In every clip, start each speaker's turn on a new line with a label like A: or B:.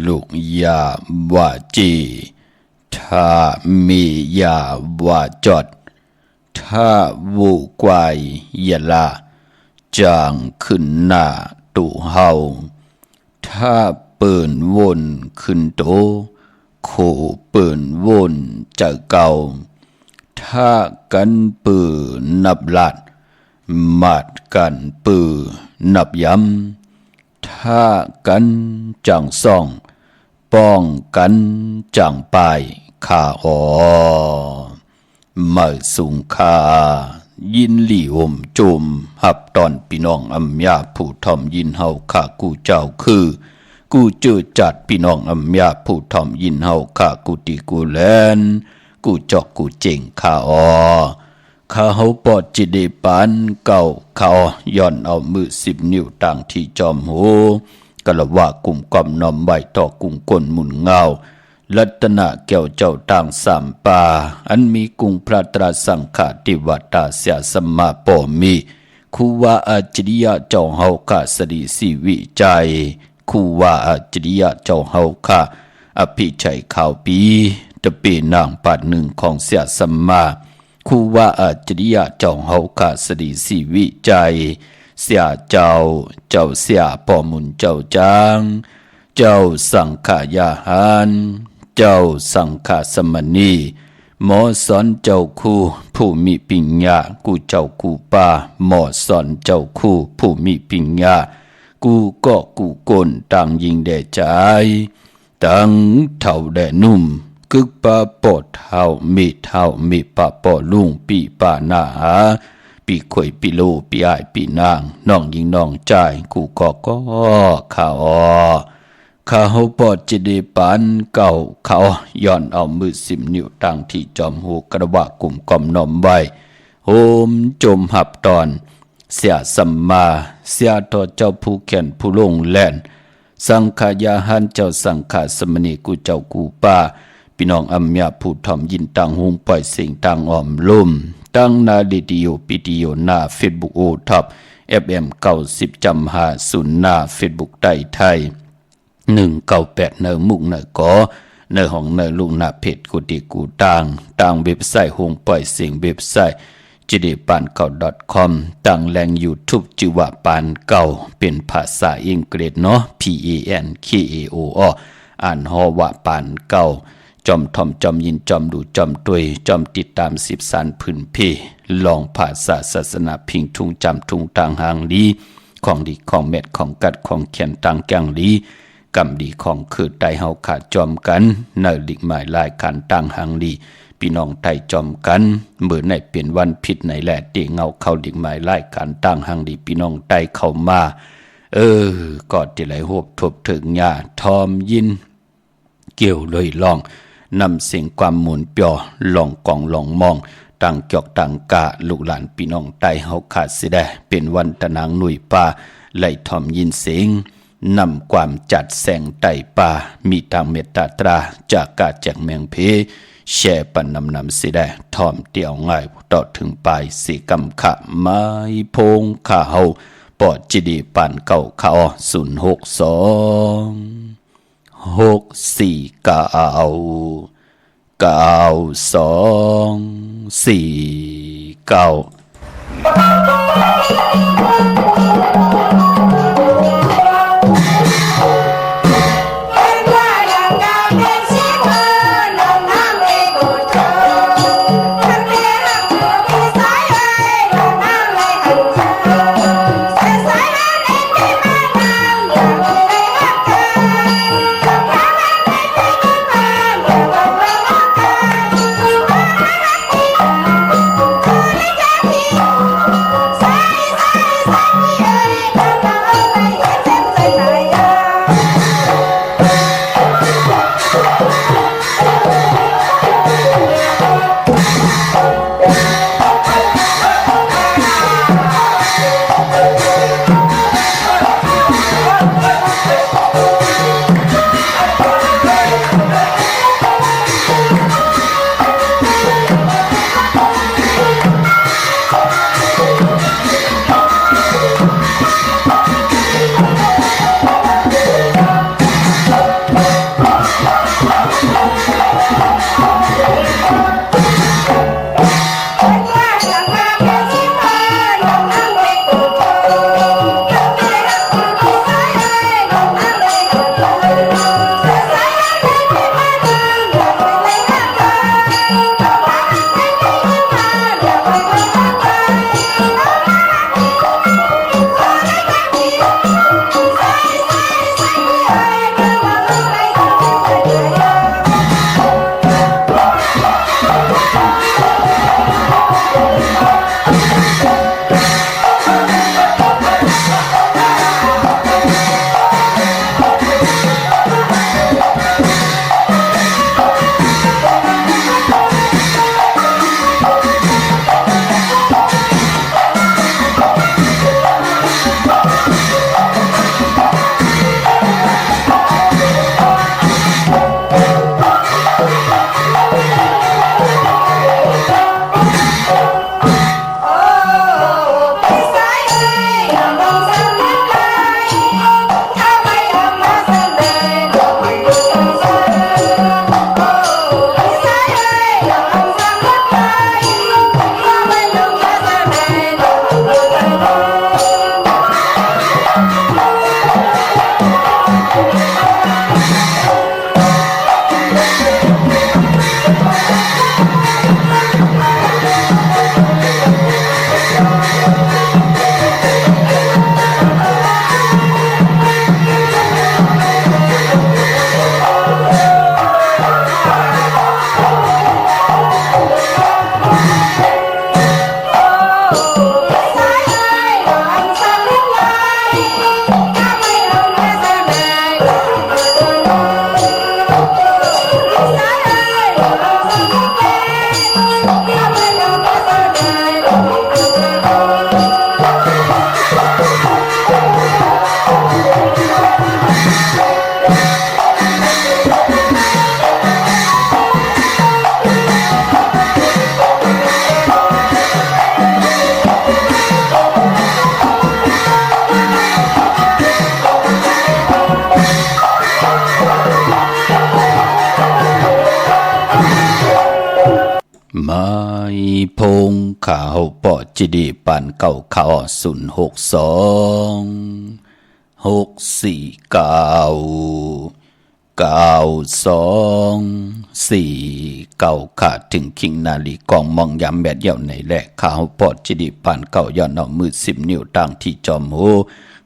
A: ลุยาวาจีทามียาวาจดทาวูกวายยะละจางขึ้นหน้าตูเฮาถ้าเปิ่นวนขึ้นโตโคเปิ่นวนจะเก่าถ้ากันปือนับลัดมัดกันปือนับย้ำถ้ากันจังซ่องป้องกันจังปายข้ามาสุงคายินหลี่อมจุมหับตอนพี่น้องอัมยาผู้ทอมยินเฮาข้ากูเจ้าคือกูเจอจัดพี่น้องอัมยาผู้ทอมยินเฮาข้ากูติกูแลนกูจอกกูเจ๋งข้าข้าเฮาปอดจิเดปานเก่าข้าย้อนเอามือ10 นิ้วต่างที่จอมหูกะละว่ากุ่มกอมนอมใบต่อกุ่มก้นหมุนเงารัตนะแก้วเจ้าต่างสามป่าอันมีกุงพระตราสังฆาติวัตตาเสียสมมาปอมีคูว่าอาจริยะเจ้าเฮาข้าสริสิวิจัยคูว่าอาจริยะเจ้าเฮาข้าอภิชัยข่าวปีตะเปนางปัดหนึ่งของเสียสมมาคูว่าอาจริยะเจ้าเฮาข้าสริสิวิจัยเสียเจ้าเสียปอมุนเจ้าจางเจ้าสังขายาหารเจ้าสังฆสมณีหมอสอนเจ้าคู่ผู้มีปัญญากูเจ้ากูป่าหมอสอนเจ้าคู่ผู้มีปัญญากูก็กูก้นต่างยิงแด่ใจต่างเท่าแด่นุ่มกึกปะปอดเท่ามีปะปอลุงปีป่าหน้าหาปีข่อยปีโลปีอ้ายปีนางน้องยิงน้องใจกูก็ข้าข้าเฮาปอดจิเดปานเก่าเขาย้อนเอามือ10 นิ้วตั้งที่จอมหูกระบะกลุ่มกอมนอมไว้โหมจมหับตอนเสียสัมมาเสียต่อเจ้าผู้แขนผู้ลงแล่นสังขายาหันเจ้าสังขสมณีกูเจ้ากูป่าพี่น้องอัมยาผู้ทอมยินต่างหุงปล่อยเสียงต่างอ้อมลุ่มตั้งนาดิดิโอปิดิโอหน้าเฟซบุ๊กโอท็อป FM 90จำหาศูนย์หน้าเฟซบุ๊กใต้ไทย198เนอมุกเนอกอเนอของเนอลุงนาเพจกูดีกูต่างเว็บไซต์หงปล่อยเสียงเว็บไซต์จิเดปานเก่า .com ต่างแหล่ง YouTube จิวะปานเก่าเป็นภาษาอังกฤษเนาะ PANKAO อ่านฮอวะปานเก่าจอมทอมจอมยินจอมดูจอมตุยจอมติดตาม10สารพื้นเพลองภาษาศาสนาพิงทุงจำทุงต่างหางลีของดีของเม็ดของกัดของเขียนต่างแกงลีกำดีของคือไตเฮาขาดจอมกันเนอลิกหมายลายขันต่างหางลีพี่น้องไตจอมกันเมื่อในเปลี่ยนวันผิดในแหละเตีเงาเข้าลิกหมายลายขันต่างหางลีพี่น้องไตเข้ามาก็ที่ไหลโหบทบถึงญาทอมยินเกี่ยวเลยลองนำสิ่งความหมุนเปียวลองกองลองมองต่างจอกต่างกะลูกหลานพี่น้องไตเฮาขาดสิได้เป็นวันตะนางหนุ่ยป่าไหลทอมยินเสียงนำความจัดแสงไต่ป่ามีทางเมตตาตราจากกาแจกเมืองเพแช่ปันนำสิได้ทอมเตียวง่ายต่อถึงปลายสีกำขะไม้พงข้าเฮาปอดจิดีปานเก่าข้า
B: Say
A: ไม่พงข่าวปอจิดีปานเก่าข่าว062 649 92 4 9ขาดถึงคิงนาลีกองมองยำแบดเดี่ยวในแหลกข่าวปอจิดีปานเก่าย้อนเอามือ10 นิ้วต่างที่จอมโห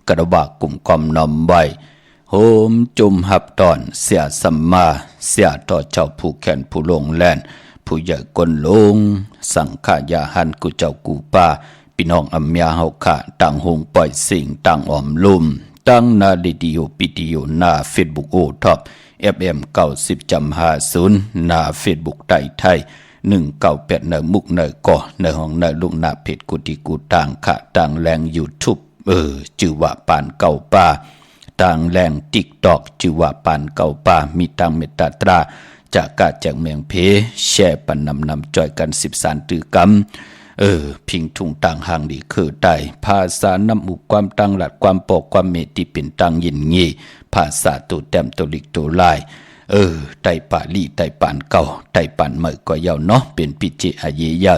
A: กระบากกลุ่มกอมนอมไว้โฮมจุมหับตอนเสียสัมมาเสียต่อเจ้าผู้แขนผู้ลงแลนผู้ใหญ่กนลงสังขายาหันกุเจ้ากูป่าพี่น้องอัมยาเฮาค่ะต่างหงปล่อยสิ่งต่างอ้อมลุ่มตั้งนาดิดิโอปิดิโอหน้าเฟซบุ๊กโอท็อป FM 90.50หน้าเฟซบุ๊กไทย198เนมุกเนก่อในห้องเนลุงหน้าเพจกุฏิกูต่างค่ะต่างแรง YouTube ชื่อว่าปานเก่าป่าต่างแรงติ๊กตอกชื่อว่าปานเก่าป่ามีตังเมตตาตราจากกาจากเมืองเพแช่ปันนำจอยกัน13ตือกรรมพิงทุงต่างห่างดีคือใต้ภาษานำอุกความตั้งหลัดความปกความเมติเป็นตังยินงี้ภาษาตัวแต้มตัวลิกตัวลายไต่ป่าลี่ไต่ปานเก่าไต่ปานใหม่ก็ยาวเนาะเป็นปิจิอาเยยา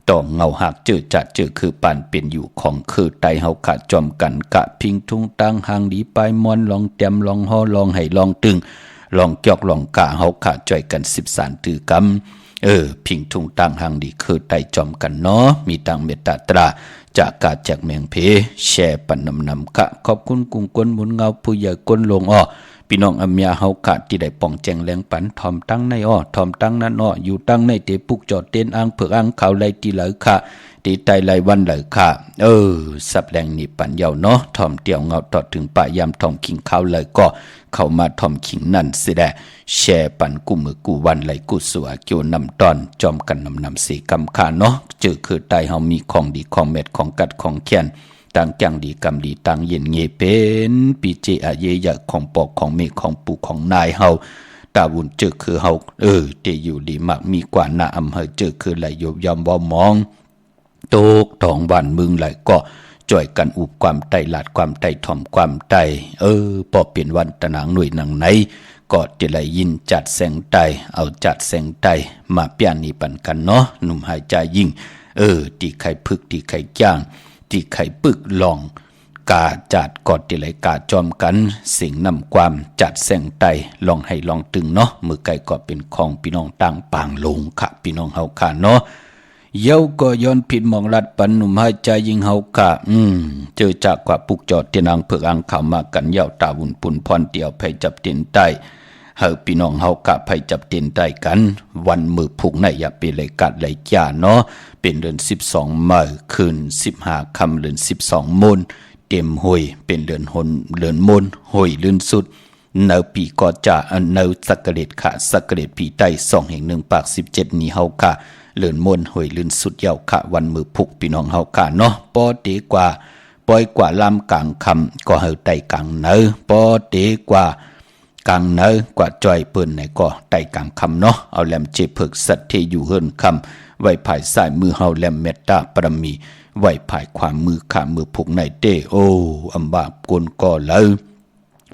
A: ต้องเงาหักเจอจัดเจอคือปานเป็นอยู่ของคือไตเฮาขาดจอมกันกะพิงทุงตั้งห่างดีไปมอนลองเต็มลองห่อลองให้ลองตึงลองจอกลองกะเฮาขาดจ่อยกัน13ตือกรรมพิงทุงตั้งห่างดีคือไตจอมกันเนาะมีตังเมตตาตราจากกาจากเมืองเพแช่ปันนำกะขอบคุณกุงกวนหมุนเงาผู้ใหญ่ก้นลงอ้อพี่น้องอัมยาเฮาขาดที่ได้ป่องแจงแรงปันทอมตั้งในอ้อทอมตั้งนั้นอ้ออยู่ตั้งในเตปุกจอดเต้นอ่างเผือกอ่างเขาไหลตีไหลค่ะตีไตไหลวันไหลค่ะสับแรงนี่ปันเยาเนาะทอมเตียวเงาตอดถึงป่ายามทอมขิงเขาเลยก็เข้ามาทอมขิงนั่นสิแดแช่ปันกูมือกูวันไหลกูสัวเกี่ยวนำตอนจอมกันนำสีกำขาเนาะเจอคือไตเฮามีของดีของเม็ดของกัดของเขียนต่างจังดีกำดีต่างเย็นเงเป็นปีเจอาเยยะของปอกของเมฆของปู่ของนายเฮาตาบุญเจอคือเฮาเตอยู่ดีมากมีกว่าหน้าอำเภอเจอคือไหลยบยอมบ่มองโตกทองบ้านมึงไหลก็จ่อยกันอุบความไตหลาดความไตถ่อมความไตพอเปลี่ยนวันตะนางหน่วยหนังไหนก็จะไหลยินจัดแสงไตเอาจัดแสงไตมาเปียนี่ปันกันเนาะหนุ่มหายใจยิ่งตีไข่พึกตีไข่จ้างที่ไข่ปึกลองกาจัดกอดที่ไหลกาจอมกันสิ่งนำความจัดแสงไตลองให้ลองตึงเนาะมือไก่ก็เป็นของพี่น้องต่างปางลงค่ะพี่น้องเฮาค่ะเนาะเย้าก็ย้อนผิดมองลัดปันหนุ่มหายใจยิงเฮาค่ะเจอจากกว่าปุกจอดเตียนางเผือกอังข่าวมากันเย้าตาวุ่นปุ่นพรเตียวไผจับเตียนใต้เฮาพี่น้องเฮากะไผจับเตียนใต้กันวันมือพุกในอย่าไปเลยกัดเลยจ้าเนาะเป็นเดือน12มื้อคืน15ค่ำเดือน12มูลเต็มหวยเป็นเดือนหนเดือนมูลหวยลื่นสุดเนอปีก็จะเนอสักเกตค่ะสักเกตปีใต้2แห่ง1ปาก17นี้เฮากะเลื่อนมูลหวยลื่นสุดยาวค่ะวันมือพุกพี่น้องเฮากะเนาะปอเตกว่าปอยกว่าลำกลางคำก็เฮาใต้กลางเนอปอเตกว่ากลางเนอกว่าจอยเปิ้นไหนก็ไต่กลางคำเนาะเอาแหลมเจเพิกสัตเทอยู่เฮิรนคำไว้ภายซ้ายมือเฮาแหลมเมตตาปรมีไว้ภายขวามือขามือพุกในเตอัมบาปกลก็เลย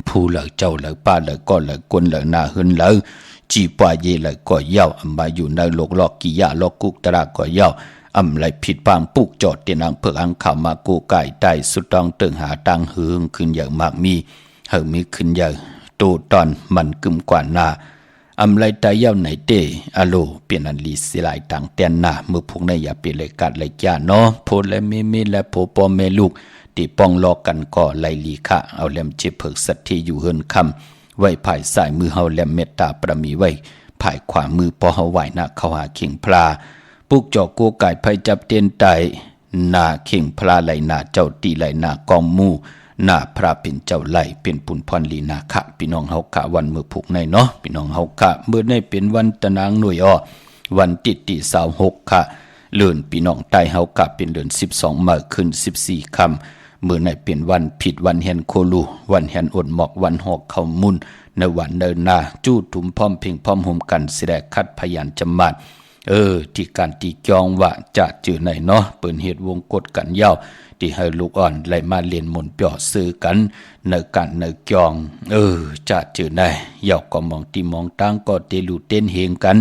A: ผู้เหลือเจ้าเหลือป้าเหลือก็เหลือกลเหลือหน้าเฮิรนเหลือจีปาเยเหลือก็เย้าอัมบาอยู่ในโลกลอกกิยะลอกกุกตระก็เย้าอำไหลผิดปางปุกจอดเตียนางเพิกอังข่าวมากูไก่ใต้สุดต้องเติงหาตังหึงขึ้นอย่างมากมีเฮามีขึ้นอย่างตูตอนมันกึมกว่าหน้าอำไรตายาวไหนเตอะโลเปลี่ยนอันลีสิหลายต่างแตนหน้ามือพวกในอย่าเปเลยกัดเลยจ้าเนาะโพและเมและโพปอแม่ลูกที่ป้องลอกกันก่อไลลีค่ะเอาแหลมเจ็บเพิกสัตที่อยู่เฮิรนคำไว้ภายซ้ายมือเฮาแหลมเมตตาประมีไว้ภายขวามือปอเฮาไหวหน้าเข้าหาเข่งพลาปุกจอกโกไก่ไผจับเตียนไตหน้าเข่งพลาไหลหน้าเจ้าตีไหลหน้ากองมูหน้าพระเป็นเจ้าไหลเป็นปุนพรลีนาคะพี่น้องเฮากะวันมือผูกในเนาะพี่น้องเฮากะเมื่อในเป็นวันตะนางหน่วยวันติ26ค่ะเลื่อนพี่น้องใต้เฮากะเป็นเดือน12มื้อขึ้น14ค่ำเมื่อในเป็นวันผิดวันแฮนโคลูวันแฮนอดหมอกวันหอกเข้ามุนในวันเดินหน้าจู้ถุมพร้อมเพ่งพร้อมห่มกันสิได้คัดพยานจำมาด ที่การตีจองว่าจะจือไหนเนาะเปิ้นเฮ็ดวงกฎกันยาวที่ให้ลูกอ่อนไหลมาเรียนมนต์เปียวซื้อกันในการในจองจะจือไหนยาวก็มองที่มองตั้งก็เตลูเต้นเฮงกัน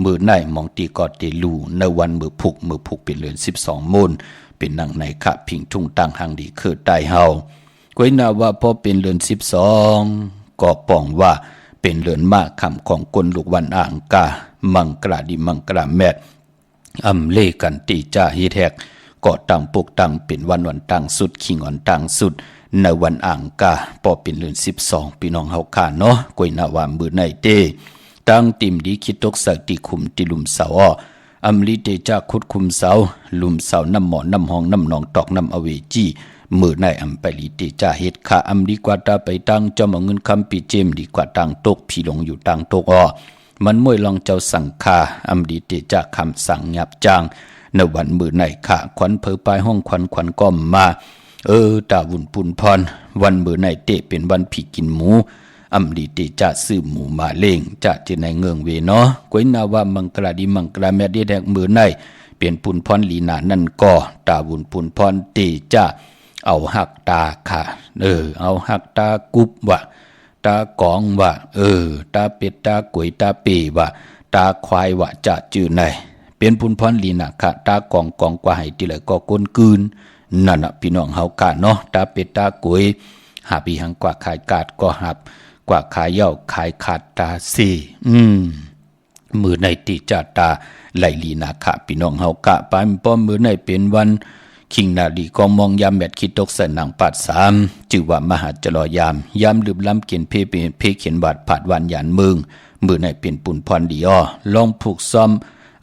A: มือไหนมองที่ก็เตลูในวันมือผูกเป็นเดือน12มูลเป็นนางในขะพิงทุ่งตั้งหังดีคือใต้เฮาก้อยนาว่าพอเป็นเดือน12ก็ป้องว่าเป็นเดือนมากคำของคนลูกวันอ่างกามังกราดิมังกราแมดอำเลกันตีจ่าฮีแทกก็ตั้งปกตั้งเป็นวันตั้งสุดขิงอ่อนตั้งสุดในวันอ่างกาพอเป็นเดือน12พี่น้องเฮาคาเนาะก้อยนาว่ามือในเตตั้งติมดีคิดตกสักติคุมติลุมเสาอำลิเตจ่าคุดคุมเสาลุมเสาน้ำหมอน้ำห้องน้ำหนองตอกน้ำอเวจีมือในอำไปลิเตจ่าเฮ็ดขาอำดีกว่าตาไปตั้งจอมเอาเงินคำปีเจมดีกว่าตั้งตกพี่ลงอยู่ตั้งตกมันมวยลองเจ้าสั่งคาอำดีเตจ่าคำสั่งหยับจางในวันมือในขาขวัญเพอปลายห้องขวัญก้อมมาตาวุ่นปุนพรวันมือในเตเป็นวันผีกินหมูอำดีเตจ่าซื้อหมูมาเล่งจะเจในเงืองเวเนาะก้อยนาว่ามังกราดีมังกราแม่ดีแดกมือในเปลี่ยนปุนพรลีนานั่นก็ตาวุ่นปุนพรเตจ่าเอาหักตาค่ะเอาหักตากุบว่ะตากองว่ะตาเป็ดตาก๋วยตาเปว่ะตาควายว่ะจะจื่อไหนเป็นปุนพรลีนะค่ะตากองกว่าให้ติเลยก็ก้นกืนนั่นน่ะพี่น้องเฮากะเนาะตาเป็ดตาก๋วยหาปีหังกว่าขายกาดก็หับกว่าขายเหย้าขายขาดตาสี่มือในติจาตาไหลลีนาค่ะพี่น้องเฮากะปานป้อมมือในเป็นวันคิงนาลีกองมองยามแมดคิดตกใส่หนังปัด3ชื่อว่ามหาจรยามลืมล้ำเกียนเพเขียนบาดผาดวันยานมือในเป็นปุ่นพรดีลองผูกซ้อม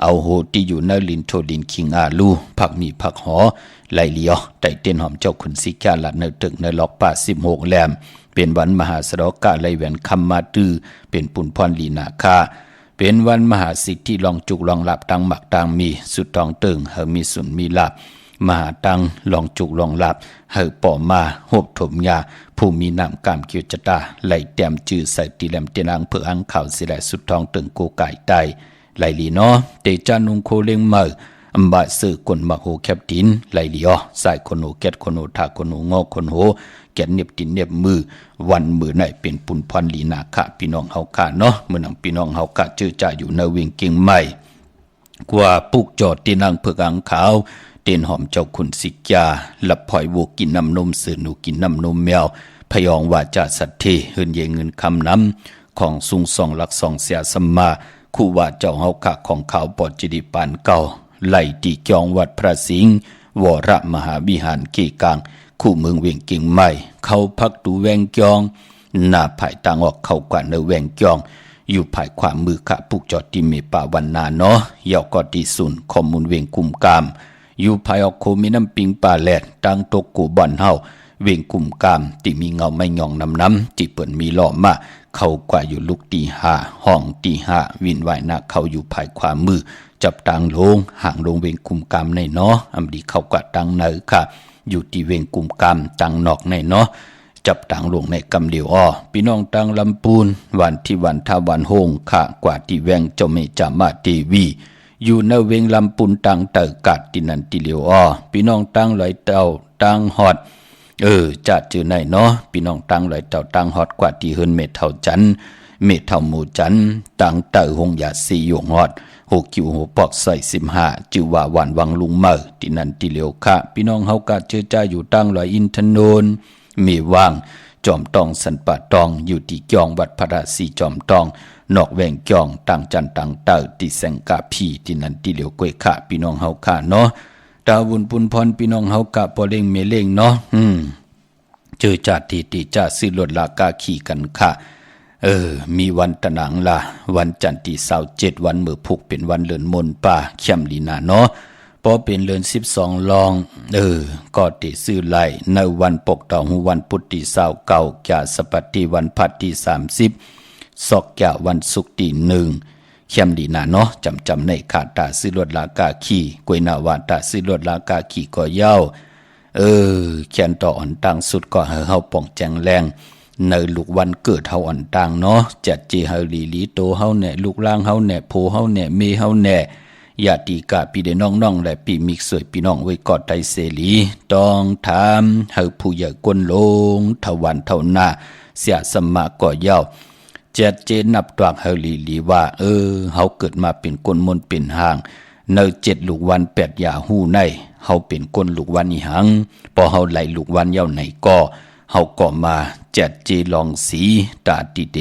A: เอาโหที่อยู่ในลินโทดินคิงอาลูผักมีผักหอไหลเลียวไต่เต้นหอมเจ้าขุนสิกาลัดในตึกในล็อกป่า16แหลมเป็นวันมหาสรกะไหลแหวนคำมาตือเป็นปุ่นพรลีนาคาเป็นวันมหาสิทธิลองจุกลองหลับตังหมักตังมีสุดตองตึงเฮมีสุนมีหลับมหาตังลองจุกลองหลับเฮป่อมาหบถมยาผู้มีนามกามเกียวจตาไหลแต้มจื้อใส่ตีแหลมเตนังเพื่ออังข่าวสิแลสุดทองตึงโกไก่ไตไหลลีเนาะเตจานุงโคเล็งเมออัมบะซื้อกลมักโหแคบตินไหลลีใส่คนโหแกดคนโหทาคนโหงอคนโหแกดเน็บตินเน็บมือวันมือไหนเป็นปุนพรลีนาคะพี่น้องเฮาคะเนาะมื้อนั้นพี่น้องเฮาคะเจอจ่าอยู่ในเวียงเก่งใหม่กว่าปุกจอดตีนางเพื่ออังขาวเต้นหอมเจ้าคุณสิกยาหลับพลอยวัวกินน้ำนมเสือหนูกินน้ำนมแมวพยองว่าจะสัตเทเฮินเยเงินคำน้ำของสุง2 หลัก 2เสียสมมาคู่ว่าเจ้าเฮาคะของเขาปอดจิดิปานเก่าไหลตีจองวัดพระสิงห์วรมหาวิหารเกกางคู่เมืองเวียงเก่งใหม่เขาพักตูแวงจองหน้าภายต่างออกเข้ากว่าในแวงจองอยู่ภายขวามือขะปุกจอดที่เมป่าวันนาเนาะยาวกอดีสุนข้อมูลเวียงกุมกามอยู่ภายออกโคมีน้ำปิงป่าแหลดตั้งตกกูบ่อนเฮาเวียงกุมกามที่มีเงาไม่ยองน้ำที่เปิ่นมีหล่อมาเข้ากว่าอยู่ลุกตี5ห้องตี5วินไหวนาเขาอยู่ภายขวามือจับตังลงห่างลงเวียงกุมกามในเนาะอำดีเข้ากว่าตังเนอค่ะอยู่ที่เวียงกุมกามตังนอกในเนาะจับตังลงในกำเดียวพี่น้องตังลำปูนวันที่วันทาวันโฮงค่ะกว่าที่แวงเจ้าเมจามาเทวีอยู่ในเวงลำปุนตังเตอกัดตินันติเหลียวพี่น้องตังไหลเต่าตังฮอดจัดจือไหนเนาะพี่น้องตังไหลเต่าตังฮอดกว่าที่เฮินเมเท่าจันเมเท่าหมู่จันตังเตอหงยาสีหยงฮอด6คิวหัวปอกใส่15จือว่าวันวังลุงเมอตินันติเหลียวค่ะพี่น้องเฮากะเจอจ้าอยู่ตังไหลอินทนนท์มีว่างจอมตองสันปะตองอยู่ที่จองวัดพระราศีจอมตองนอกแวงจองต่างจันต่างเต่าที่แสงกาพีที่นันที่เหลียวกวยขะพี่น้องเฮาค่ะเนาะตาวุนปุนพรพี่น้องเฮากะปอเล่งเมเล่งเนาะเจอจัดที่จะซื้อรถลากาขี่กันค่ะมีวันตะหนังล่ะวันจันทร์ที่27วันมื้อพุกเป็นวันเลินมนป่าเข้มลีนาเนาะพอเป็นเดือน12ลองก็ติซื้อไหลในวันปกตองวันพุธที่29กะสปัตติวันพัดที่30ศอกกะวันศุกร์ที่1เข้มดีนาเนาะจำในขาดตาซื้อรถลากาขี่กวยนาวาตาซื้อรถลากาขี่ก็ยาวเขียนต่ออ่อนตังสุดก็เฮาป่องแจงแรงในลูกวันเกิดเฮาอ่อนตังเนาะจัดจีเฮาลีโตเฮาแน่ลูกล่างเฮาแน่โพเฮาแน่เมเฮาแน่ ญาติกะพี่ได้น้องๆและพี่มิกสวยพี่น้องไว้กอดไตเสรีต้องถามเฮาผู้ใหญ่กวนลงทวันเท่าหน้าเสียสมะก่อเย้าเจ็ดเจนนับตวกเฮาลีว่าเฮาเกิดมาเป็นคนมนเป็นห่างเน7ลูกวัน8ยาหู้ในเฮาเป็นคนลูกวันอีหังพอเฮาไหลลูกวันเย้าไหนก็เฮาก็มาเจ็ดเจลองสีตาติเด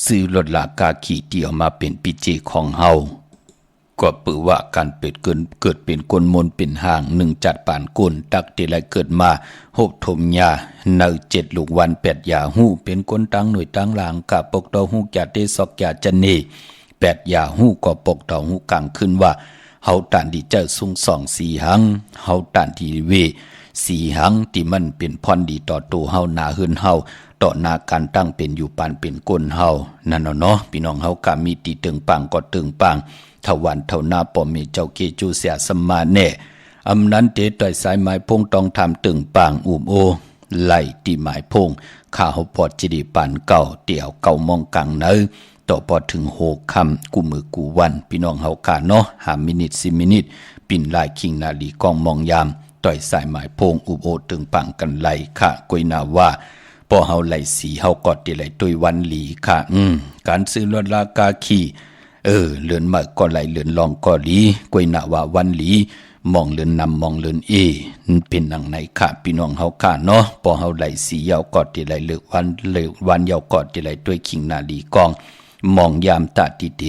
A: ซื้อรถลากาขี่เตี่ยวมาเป็นปิเจของเฮาก็ปือว่าการเกิดเป็นคนมนเป็นห่าง1จัดปานกุนตักที่ไรเกิดมาโหบถมยาเน7ลูกวัน8ยาหู้เป็นคนตั้งหน่วยตั้งหลังกะปกตอหูแก่เตซอกแก่จันนี8ยาหู้ก็ปกตอหูกลางขึ้นว่าเฮาตันดีเจ้าสุงสองสีหังเฮาตันดีเวสีหังที่มันเป็นพรดีต่อตัวเฮาหน้าหืนเฮาต่อหน้าการตั้งเป็นอยู่ปานเป็นก้นเฮานั่นเนาะพี่น้องเฮากะมีติตึงปังก็ตึงปังทวันเท่านาปอมเมเจ้าเกจูเสียสมมาแน่อำนั้นเตต่อยสายไม้พงต้องทำตึงปังอุ้มโอไหลตีไม้พงข้าเฮาปอดจิดีปานเก่าเตี่ยวเก่ามองกังเนอต่อพอถึง6ค่ำกูมือกูวันพี่น้องเฮากะเนาะ5 มินิ 10 มินิปิ่นลายคิงนาลีกองมองยามต่อยสายไม้พงอุ้มโอตึงปังกันไหลค่ะกวยนาว่าพอเฮาไหลสีเฮากอดติไหลตุยวันหลีค่ะการซื้อรถลากาขี่เลือนมาก็ไหลเลือนลองก็หลีกวยนาว่าวันหลีมองเลือนนำมองเลือนเป็นหนังไหนค่ะพี่น้องเฮาค่ะเนาะพอเฮาไหลสียาวกอดติไหลเลือกวันยาวกอดติไหลตุยคิงนาลีกองมองยามตาติเด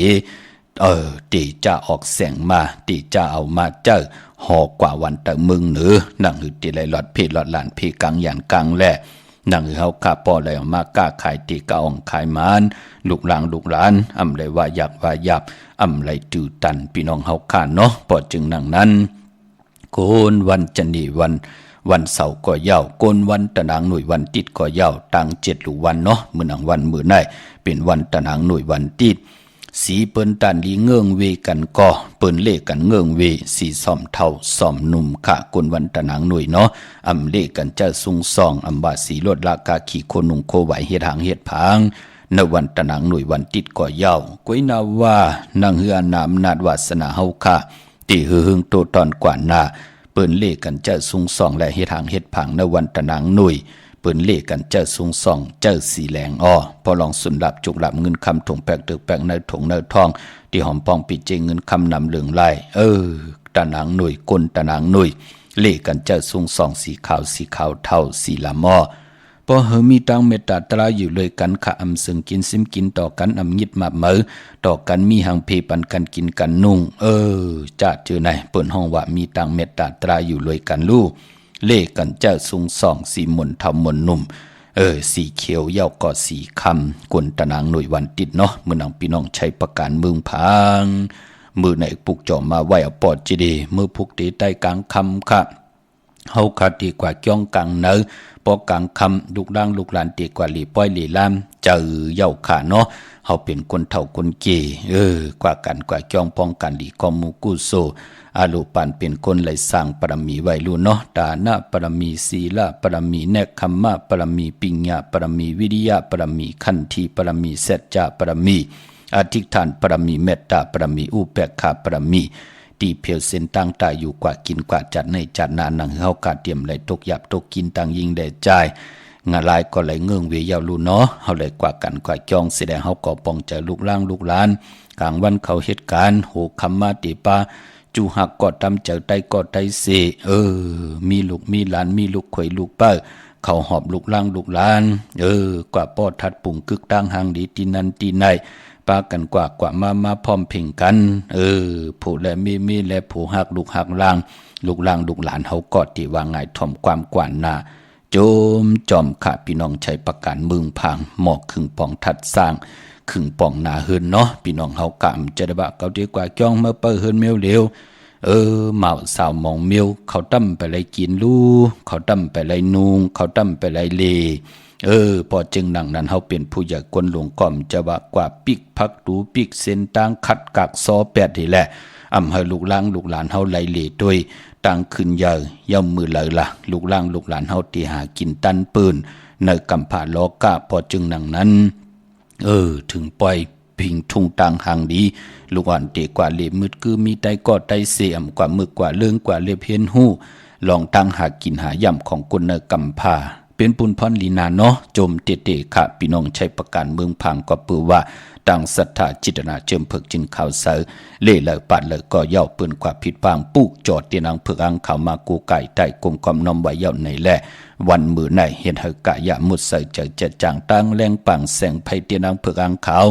A: เตจะออกแสงมาเตจะเอามาเจอหอกว่าวันตะมึงเหนือนั่งหือติไหลหลอดเพหลอดหลานเพกังหยันกังแลนั่งเฮากะปอไหลออกมากะขายตีกะอ่องขายมานลูกหลางลูกหลานอำไรว่าอยากว่ายับอำไรจือตันพี่น้องเฮาค่ะเนาะปอจึงนั่งนั้นโกนวันจันนีวันเสาร์ก็ยาวโกนวันตะนางหน่วยวันติดก็ยาวตั้ง7ลูกวันเนาะมื้อนังวันมื้อไหนเป็นวันตะนางหน่วยวันติดสีเปิ้นตันลีเงื่องเวกันก็เปิ้นเลกันเงื่องเวสีซ่อมเท่าซ่อมหนุ่มค่ะกวนวันตะนางหน่วยเนาะอำเลกันเจ้าสุงซองอำบาสีลดลากาขี่โคนุงโคไหวเฮ็ดหางเฮ็ดผางในวันตะนางหน่วยวันติดก็ยาวกวยนาว่านางเฮือนามนาดวาสนาเฮาค่ะติหึงโตตอนกว่าหน้าเปิ้นเลกันเจ้าสุงซองและเฮ็ดหางเฮ็ดผางในวันตะนางหน่วยเปิ้นเลกันเจ้าสุงส่องเจ้าสีแหลงพอลองสุนหลับจุกหลับเงินคำถงแปกตึกแปกในถงในทองที่หอมปองปีเจเงินคำนำเหลืองลายตะนางหน่วยก้นตะนางหน่วยเลกันเจ้าสุงส่องสีขาวเท่าสีละหม้อพอมีตังเมตตาตราอยู่เลยกันขะอำซึ่งกินซิมกินต่อกันอำยิดมาเหมอต่อกันมีหังเพปันกันกินกันนุ่งจะเจอไหนเปิ้นห้องว่ามีตังเมตตาตราอยู่เลยกันลู่เลกันเจ้าสุงส่องสีมนทำมนนุ่มสีเขียวเย้าก็สีคำกวนตะนางหน่วยวันติดเนาะมือนางพี่น้องใช้ประการเมืองพังมือไหนปุกจอมมาไหวเอาปอดจีดีมือพุกตีใต้กลางคำค่ะเฮาคัดดีกว่าจ้องกลางเนอปอกลางคำลูกด่างลูกหลานตีกว่าหลีป้อยหลีลามเจอเย้าขาเนาะเฮาเป็นคนเฒ่าคนเก๋กว่ากันกว่าจ้องป้องกันหลีกอมูกุโซอาลูปันเป็นคนไหลสร้างปรมีไว้รู้เนาะดานะปรมีศีลปรมีเนคคัมมะปรมีปิญญาปรมีวิริยะปรมีขันธีปรมีสัจจะปรมีอธิษฐานปรมีเมตตาปรมีอุเบกขาปรมีตีเพียวเส้นตั้งตายอยู่กว่ากินกว่าจัดในจัดนานังเฮากาเตรียมไหลตกหยับตกกินตังยิงได้ใจงาลายก็ไหลเงื่องเวียาวรู้เนาะเฮาไหลกว่ากันกว่าจองแสดงเฮาก็ป้องใจลูกล่างลูกหลานกลางวันเขาเหตุการณ์โหคัมมาติปาจูหักกอดตำเจอไตกอดไตเสมีลูกมีหลานมีลูกข่อยลูกเป้าเขาหอบลูกล่างลูกหลานกว่าป้อทัดปุ่งกึกตั้งหางดีตีนันตีในปากันกว่ามาพร้อมเพ่งกันผู้และมีและผู้หักลูกหักล่างลูกหลานเฮากอดที่ว่าไงถ่อมความกว่านาโจมจอมขาพี่น้องใช้ประการเมืองพังหมอกครึ่งปองทัดสร้างครึ่งปองนาเฮินเนาะพี่น้องเฮากะจะได้บะเกาดีกว่าจ้องมาเปิ้เฮินเมียวเร็วเมาสาวมองเมียวเขาตั้มไปไรกินลูเขาตั้มไปไรนุงเขาตั้มไปไรเลพอจึงดังนั้นเฮาเป็นผู้ใหญ่คนหลวงก่อมจะว่ากว่าปิกพักดูปิกเส้นต่างขัดกักซอ8นี่แหละอำให้ลูกหลานเฮาไหลเลด้วยต่างขึ้นเยอะย่อมมือเลยล่ะลูกหลานเฮาตีหากินตันปืนในกำผาโลกะพอจึงดังนั้นถึงปล่อย พิงทุ่งต่างหางดีลูกอ่อนเตกว่าเล็บมืดคือมีไตก็ไตเสียมกว่ามึกกว่าเลื่องกว่าเล็บเพียนหู้ลองตั้งหากินหาย่ำของกุนเนกำพาเป็นปุนพรลีนาเนาะจมเตะๆค่ะพี่น้องใช้ประการเมืองพังก็ปือว่าตั้งศรัทธาจิตนาเจิมเพิกจินข่าวเสอเล่เลยปัดเลยก็เย่าปืนกว่าผิดบางปุกจอดเตียนังเพิกอังข่าวมากูไก่ใต้กลมกอมน้อมไว้เย่าในแลวันมือในเห็นเหกะยะมุดใส่เจอเจ็ดจางตั้งแรงปังแสงไพเตียนังเพิกอังข่าว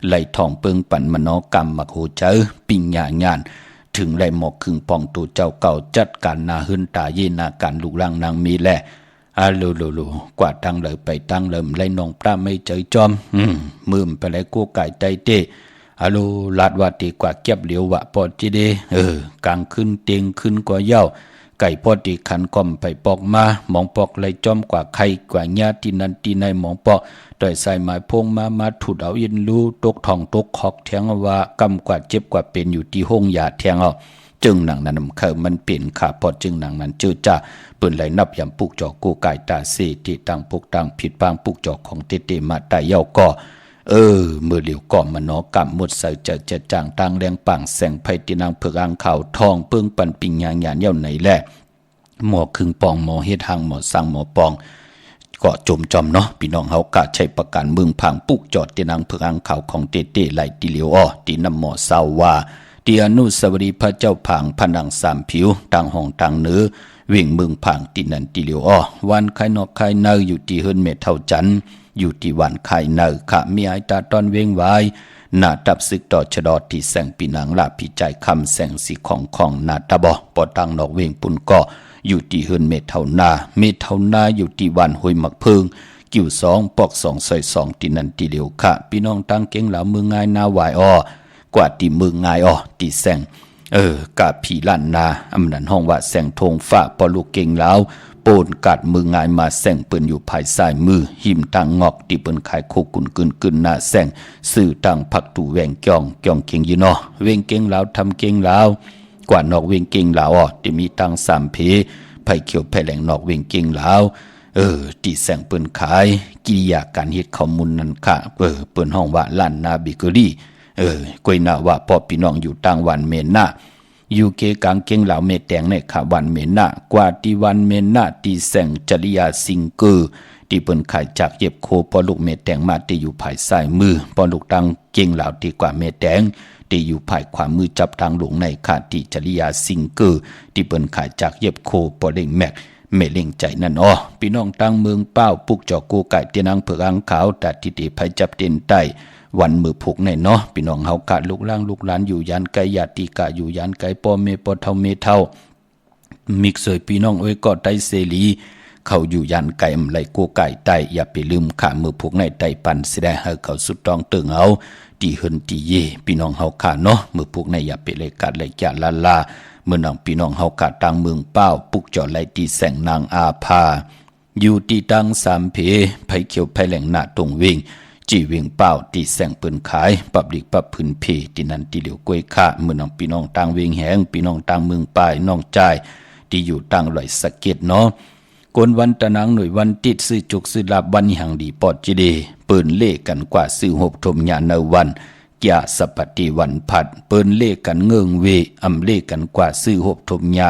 A: ไหลทองเปิงปั่นมโนกรรมมักโหเจอปิงหยางานถึงไหลหมอกคึงปองตัวเจ้าเก่าจัดการนาหึนตาเยนาการลูกลังนางมีแลอาลูกว่าตั้งเลยไปตั้งเริ่มไล่นองปลาไม่เจอจอมมืมไปเลยกู้ไก่ใจเตอาลูลาดว่าตีกว่าเก็บเหลียววะปอดจีเดกลางขึ้นเตียงขึ้นกว่าเย้าไก่ปอดีขันก้มไปปอกมามองปอกเลยจอมกว่าใครกว่าญาตินันตีในมองปอกโดยใส่หมายพงมาถุดเอายินรู้ตกทองตกขอกแทงว่ากำกว่าเจ็บกว่าเป็นอยู่ที่ห้องยาแทงเอาจึงหนังนั้นเคยมันเปลี่ยนขาพอจึงหนังนั้นเจอจ้าปืนไหลนับยำปุกจอกกูไก่ตาเสติตั้งปุกตั้งผิดบางปุกจอกของเตมาตายเย้าก็มือเหลียวก่อมนอกำมุดใส่เจะจางตั้งแรงปังแสงไพตินางเผือกอ่างข่าวทองเปิ้งปันปิงยางหยานเย้าไหนแหละหมอคึงปองหมอเฮ็ดหางหมอสั่งหมอปองก็จมจอมเนาะพี่น้องเฮากะใช้ประกันเมืองพังปุกจอดเตนางเผือกอ่างข่าวของเตไหลติเหลียวอ้อตีน้ำหมอเศร้าว่าเตียนุสวรีพระเจ้าผางผนังสามผิวต่างห้องต่างเนื้อวิ่งเมืองผางตีนันตีเหลียวอ้อวันไข่นอกไข่เนยอยู่ที่เฮิรนเมเท่าจันอยู่ที่วันไข่เนยขะมีไอตาตอนเวงไว้หน้าตับซึกต่อชะดอที่แสงปีนังลาพิจัยคำแสงสีของหน้าตาบอปอตังนอกเวงปุ่นก็อยู่ที่เฮิรนเมเท่านาอยู่ที่วันห้วยหมักเพิงกิ่วสองปอกสองใส่สองตีนันตีเหลียวขะพี่น้องตั้งเก่งเหล่ามือง่ายนาไหวอ้อกว่าตีมือง่ายอ้อตีแสงกาผีล้านนาอำนันห้องว่าแสงธงฟ้าปอลูกเก่งแล้วโปนกัดมือง่ายมาแสงเปิ้นอยู่ภายซ้ายมือหิมตังงอกที่เปิ้นขายโคกุนกึนหน้าแสงสื่อตังผักตูแหวงจ้องเก่งอยู่เนาะเวงเก่งแล้วทำเก่งแล้วกว่านอกเวงเก่งแล้วอ้อที่มีตังสามเพไผเขียวไผแหลงนอกเวงเก่งแล้วตีแสงเปิ้นขายกิริยาการเฮ็ดข้อมูลนั้นค่ะเปิ้นห้องว่าล้านนาบิเกอรี่กวยนาว่าพ่อพี่น้องอยู่ต่างวันเมนนาอยู่เกกางเก่งเหล่าเมแตงในขาวันเมนนากว่าที่วันเมนนาที่แสงจริยาสิงเกอที่เปิ้นขายจากเย็บโคปอลูกเมแตงมาที่อยู่ภายซ้ายมือปอลูกตังเก่งเหล่าที่กว่าเมแตงที่อยู่ภายขวามือจับทางหลวงในขาที่จริยาสิงเกอที่เปิ้นขายจากเย็บโคปอเล่งแม็กเมเล่งใจนั่นอ้อพี่น้องตั้งเมืองเป้าปุกจอกกูไก่เตียนังเผือกอ่างขาวตัดที่ตีไผจับเต็นใต้วันมือผูกในเนาะพี่น้องเฮากะลูกล่างลูกหลานอยู่ยันไกญาติกะอยู่ยันไกปอเมปอเท่าเมเท่ามิกเสยพี่น้องเอ้ยก็ไตเสรีเขาอยู่ยันไก่ไหลกูไก่ไตอย่าไปลืมขามือผูกในไตปันสิได้ให้เขาสุดต้องตึงเอาตีเฮินตีเยพี่น้องเฮาค่ะเนาะมือผูกในอย่าไปเลยกัดเลยจาลาเมื่อน้องพี่น้องเฮากะตังเมืองเป้าปุกจอไหลตีแสงนางอาภาอยู่ที่ตังสามเพไผเขียวไผแหลงหน้าตรงวิ่งจีเวียงเป้าตีแสงปืนขายปับดิกปับพื้นเพที่นันตีเหลียวกล้วยค่าเมื่อน้องพี่น้องต่างเวียงแหงพี่น้องต่างเมืองปลายน้องใจที่อยู่ต่างลอยสะเก็ดเนาะกวนวันตะนางหน่วยวันติดซื้อจุกซื้อลาบวันหังดีปอดจีเดเปิ้นเล่กันกว่าซื้อหบทมญาณวันยาสปฏิวันผัดเปิ้นเล่กันเงิงเวอำเล่กันกว่าซื้อหบทมญา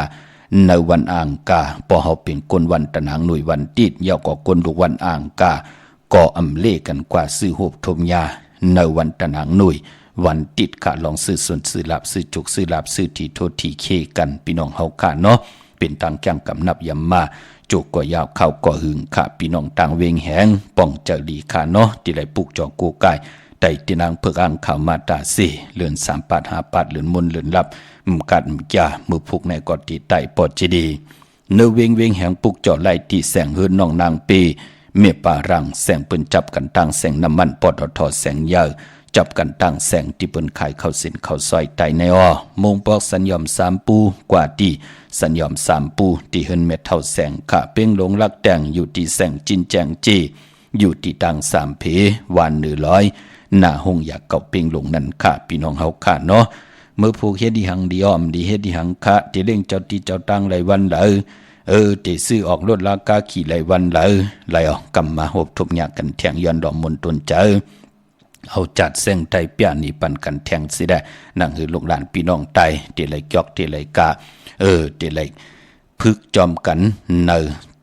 A: ในวันอ่างกาพอเฮาเป็นกวนวันตะนางหน่วยวันติดยาวกว่ากวนลูกวันอ่างกาก็อำเล่กันกว่าซื้อหบทมยาในวันตะนางหน่วยวันติดกะลองซื้อส่วนซื้อลาบซื้อจุกซื้อลาบซื้อที่โทษที่เคกันพี่น้องเฮาค่ะเนาะเป็นต่างแก้งกำนับยำมาจุกก็ยาวเข้าก็หึงค่ะพี่น้องต่างเวงแหงป้องเจรีค่ะเนาะที่ไหลปุกจอกูไก่ไต่ที่นางเพิกอ่างข่าวมาตาสี่เลือน3 ปาด5 ปาดเลือนมนเลือนลับกัดจ่ามือพุกในกอดที่ไต่ปอดจีดีเนื้อเวงแหงปุกจอไล่ที่แสงเฮือนน้องนางปีเมียป่ารังแสงปืนจับกันตั้งแสงน้ำมันปอดทอแสงยาวจับกันตั้งแสงที่ปืนขายเข้าสินเข้าซอยไตในอ้อมงปอกสัญญอม3 ปูกว่าที่สัญญอม3 ปูที่เฮินเม็ดเท่าแสงขะเป้งหลงลักแต่งอยู่ที่แสงจินแจงจีอยู่ที่ตั้ง3 เพวัน100หน้าห้องอยากเก่าเป้งหลงนั่นค่ะพี่น้องเฮาค่ะเนาะเมื่อผูกเฮ็ดดีหังดีอ้อมดีเฮ็ดดีหังค่ะที่เล่งเจ้าที่เจ้าตั้งหลายวันเลยตีซื้อออกรถลากาขี่ไหลวันไหลออกกำมาหบทุบหยากันแทงย้อนดอกมนตนเจอ เอาจัดเส้งไตเปียนี่ปันกันแทงสิได้นั่งคือลูกหลานพี่น้องไตเตไหลจอกเตไหลกาเตไหลพึกจอมกันเนอ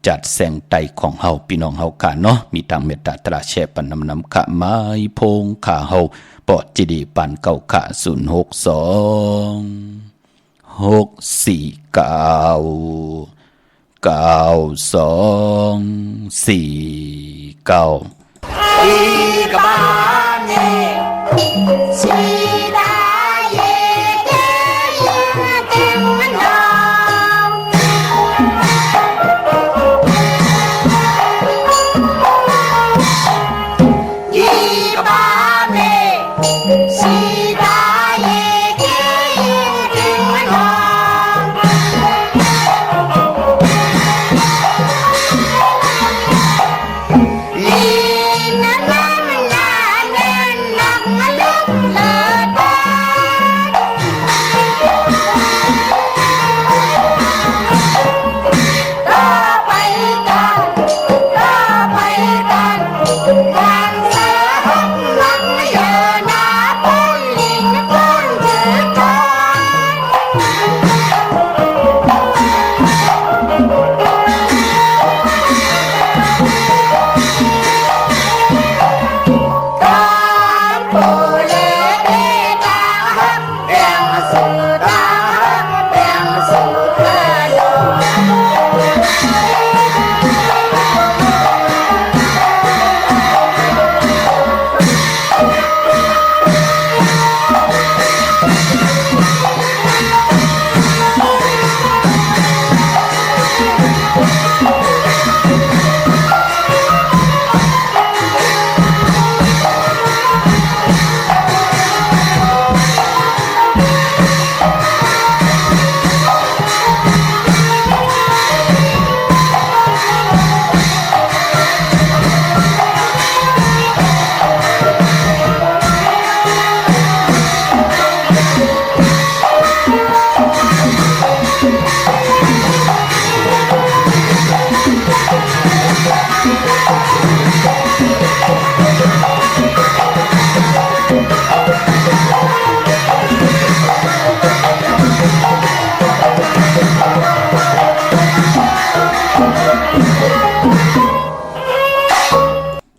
A: จัดแสงไตของเฮาพี่น้องเฮากะเนาะมีทางเมตตาตราแช่ปันนำขะไม้พงขาเฮาปอดจิดีปันเก่าขะ
B: อีกบ้านนี่ชีดาเย่เย่เย่เต็มน้ำอีกบ้านนี่ชีดาเย่เย่เย่เต็มน้ำ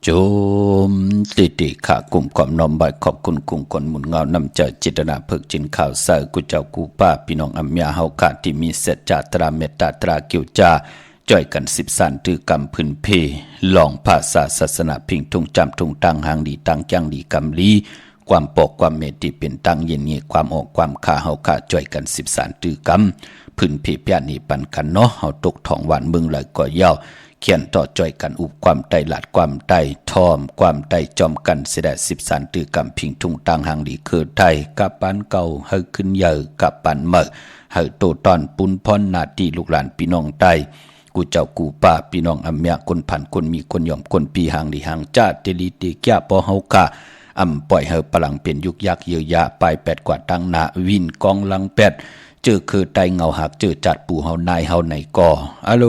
A: โจมติขากลุ่มความน้อมบ่ายขอบคุณกลุ่มคนหมุนเงานำเจอจิตนาเพิกจินข่าวเสอกุเจ้ากูป้าพี่น้องอัมยาเฮาขาที่มีเสจจาตราเมตตาตรากิวจาจ่อยกัน10สันตือกำพื้นเพลองภาษาศาสนาพิงทุงจำทุงตังหางดีตังจังดีกำลีความปกความเมตติเป็นตังเย็นเงียความออกความขาเฮาขาจ่อยกัน10สันตือกำพื้นเพพยานีปันกันเนาะเฮาตกท้องหวานเมืองไหลก่อยาวเขียนต่อจ่อยกันอุบความไตหลาดความไตทอมความไตจอมกันเสด็จ10สันตือกำพิงทุงตังหางดีคือไทยกับปานเก่าเฮาขึ้นเยอะกับปานเมอเฮาโตตอนปุนพรนาทีลูกหลานพี่น้องไตกูเจ้ากูป้าพี่น้องอัมยาคนผันคนมีคนยอมคนปีหางดีหางจ้าเตลีเตแก่ปอเฮากะปล่อยเฮาพลังเป็นยุกยักเยียวยาปลาย8กว่าตั้งหน้าวินกองลัง8เจอคือไตเงาหักเจอจัดปู่เฮานายเฮาในก่ออะโล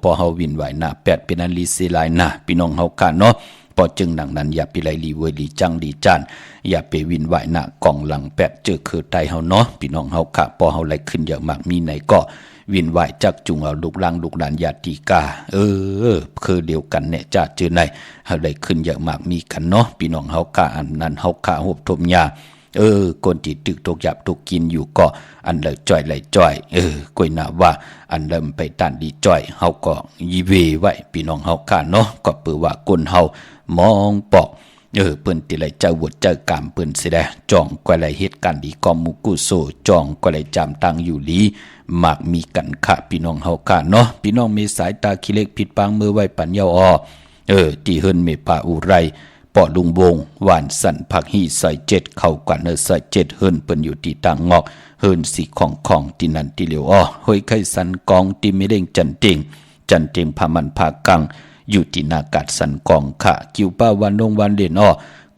A: พอเฮาวินไหวหน้า8เป็นอันลีเซลายนะพี่น้องเฮากะเนาะพอจึงดังนั้นอย่าไปไลลีเวลีจังดีจานอย่าไปวินไหวหน้ากองหลัง8เจอคือไตเฮาเนาะพี่น้องเฮากะพอเฮาไหลขึ้นเยอะมากมีไหนก็วินไหวจักจุงเอาลูกหลานลูกหลานญาติกาคือเดียวกันเนี่ยจ้าเจอไหนเฮาได้ขึ้นเยอะมากมีกันเนาะพี่น้องเฮากะอันนั้นเฮากะหบทมยาคนที่ตึกตกหยับตกกินอยู่ก็อันเลยจ่อยเลยจ่อยกวยหน้าว่าอันเริ่มไปตันดีจ่อยเฮาก็ยีเวไว้พี่น้องเฮากะเนาะก็เปือว่าคนเฮามองปอกเปิ้นติไหลเจ้าวุดเจ้ากามเปิ้นสิได้จ่องกว่าไหลเหตุการณ์ดีกอมมุกุโซจ่องกว่าไหลจำตังอยู่ลีมากมีกันค่ะพี่น้องเฮากะเนาะพี่น้องมีสายตาขี้เล็กผิดปางมือไว้ปัญญาที่เฮินเมปาอุไรปอลุงวงหวานสันผักหีใส่7เข้ากว่าเนใส่7เฮินเปิ้นอยู่ที่ต่างงอกเฮินสีของที่นั่นที่เหลียวห้อยไข่สันกองที่ไม่เร่งจันเต็งพามันพากังอยู่ที่นากาศสันกองค่ะกิวป้าวันลงวันเด่น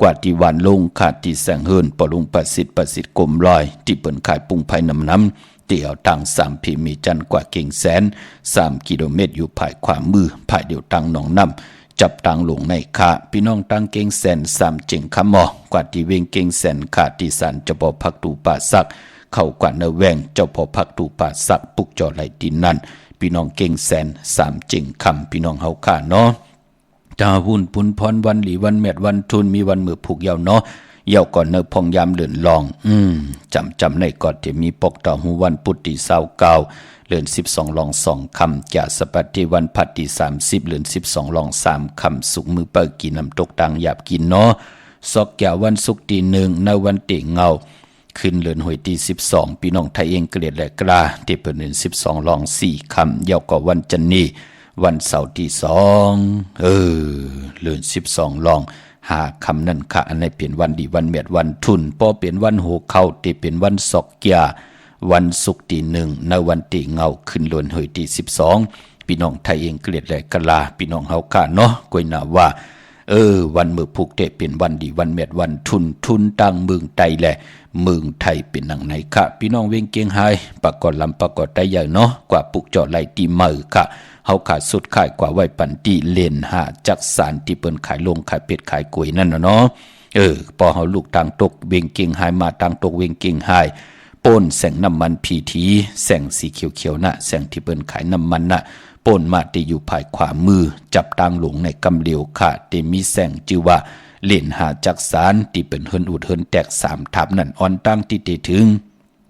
A: กว่าที่วันลงค่ะที่แสงเฮินปอลุงประสิทธิ์กลมลอยที่เปิ้นขายปุงไผ่น้ำเตี่ยวตัง3พีมีจันกว่าเก่งแสน3กิโลเมตรอยู่ภายขวามือภายเดียวตังหนองน้ำ จับตังหลงในขาพี่น้องตังเก่งแสนสามเจิงคำหมอกว่าที่เวงเก่งแสนขาที่สันเจ้าพ่อพักตูป่าสักเข้ากว่าเนแวงเจ้าพ่อพักตูป่าสักปุกจอไหลดินนั่นพี่น้องเก่งแสนสามเจิงคำพี่น้องเฮาขาเนาะดาวุ่นปุนพรวันหลีวันแมดวันทุนมีวันมือผูกยาวเนาะเย่าก่อนเนพองยามเลื่อนลองจำในก่อนที่มีปกต่อหูวันปุตติ29เลื่อน12ลอง2คำจะสปัตติวันพัดที่30เลื่อน12ลอง3คำสุกมือเปิดกินน้ำตกตังหยาบกินเนาะซอกแก่วันศุกร์ที่1ในวันเตะเงาขึ้นเลื่อนหวยที่12พี่น้องไทยเองเกลียดและกล้าที่เปิดเลื่อน12ลอง4คำเย่าก่อวันจันนี้วันเสาร์ที่2เลื่อน12ลองหาคำนั่นค่ะอันไหนเปลี่ยนวันดีวันเมียดวันทุนพอเปลี่ยนวันโหเข้าที่เป็นวันศอกเกียวันศุกร์ที่1ในวันตีเงาขึ้นล้วนเฮยที่12พี่น้องไทยเองเกลียดแหลกลาพี่น้องเฮาค่ะเนาะกวยหนาว่าวันมือผูกเตะเป็นวันดีวันเมียดวันทุนตั้งเมืองไทยแหละเมืองไทยเป็นหนังไหนค่ะพี่น้องเวงเกียงไฮปากกอดลำปากกอดได้ใหญ่เนาะกว่าปุกจอดไหลตีมือค่ะเฮาขาดสุดขายกว่าไว้ปันตีเลนหาจักสารที่เปิ้นขายลงขายเป็ดขายกล้วยนั่นเนาะพอเฮาลูกทางตกเวงเกียงไฮมาทางตกเวงเกียงไฮป่นแสงน้ำมันพีทีแสงสีเขียวๆน่ะแสงที่เปิ้นขายน้ำมันน่ะป่นมาที่อยู่ภายขวามือจับตังหลงในกำเหลียวค่ะที่มีแสงชื่อว่าเลนหาจักสารที่เป็นเฮิรนอุดเฮิรนแตก3ทับนั่นอ่อนตั้งที่ถึง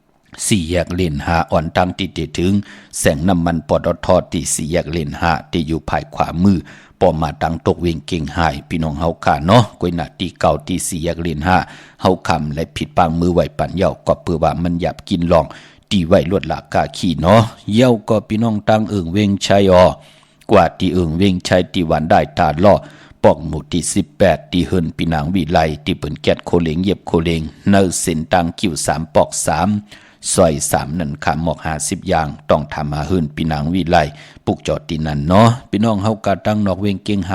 A: 4แยกเลนหาอ่อนตั้งที่ถึงแสงน้ำมันปตทที่4แยกเลนหาที่อยู่ภายขวามือปอมาตังตกเวงเก่งหายพี่น้องเฮาค่ะเนาะกวยหน้าที่เก่าที่4แยกเลนหาเฮาคำและผิดปางมือไหวปันเย้าก็เพื่อว่ามันหยับกินลองตีไว้ลวดหลากกาขี้เนาะเย้าก็พี่น้องตังเวงชัยกว่าที่เวงชัยที่หวานได้ตาล่อปอกหมู่ที่18ที่เฮิรนปีนางวิไลที่เปิ้นแกดโคเลงเย็บโคเลงเนอเส้นตังคิว3ปอก3ซอย3นั่นค่ะหมอก50อย่างต้องทำมาเฮิรนปีนางวิไลปุกจอดที่นั่นเนาะพี่น้องเฮากะตั้งนอกเวงเกียงไฮ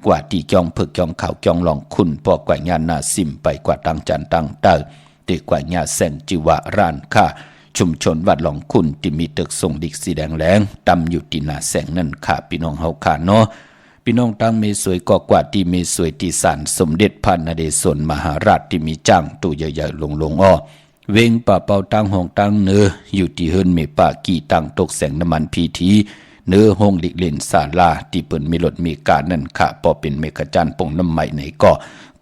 A: กว่าที่จองเพิกจองข่าวจองหลองคุณปอกว่าญาณนาซิมไปกว่าตังจันตังเตอติกว่าญาแสงจิวะร้านค่ะชุมชนวัดหลองคุณที่มีตึกทรงดิกสีแดงแหลงตำอยู่ที่หน้าแสงนั่นค่ะพี่น้องเฮาค่ะเนาะพี่น้องตั้งเมสวยก็กว่าที่เมสวยที่ศาลสมเด็จพระนเรศวรมหาราชที่มีจ้างตู้ใหญ่ๆลงเวงป่าเป่าตั้งห้องตั้งเนื้ออยู่ที่เฮิรนเมป่ากี่ตั้งตกแสงน้ำมันพีทีเนื้อห้องลิเลนศาลาที่เปิ้นมีรถมีการนั่นค่ะพอเป็นเมกะจันปงน้ำใหม่ไหนก็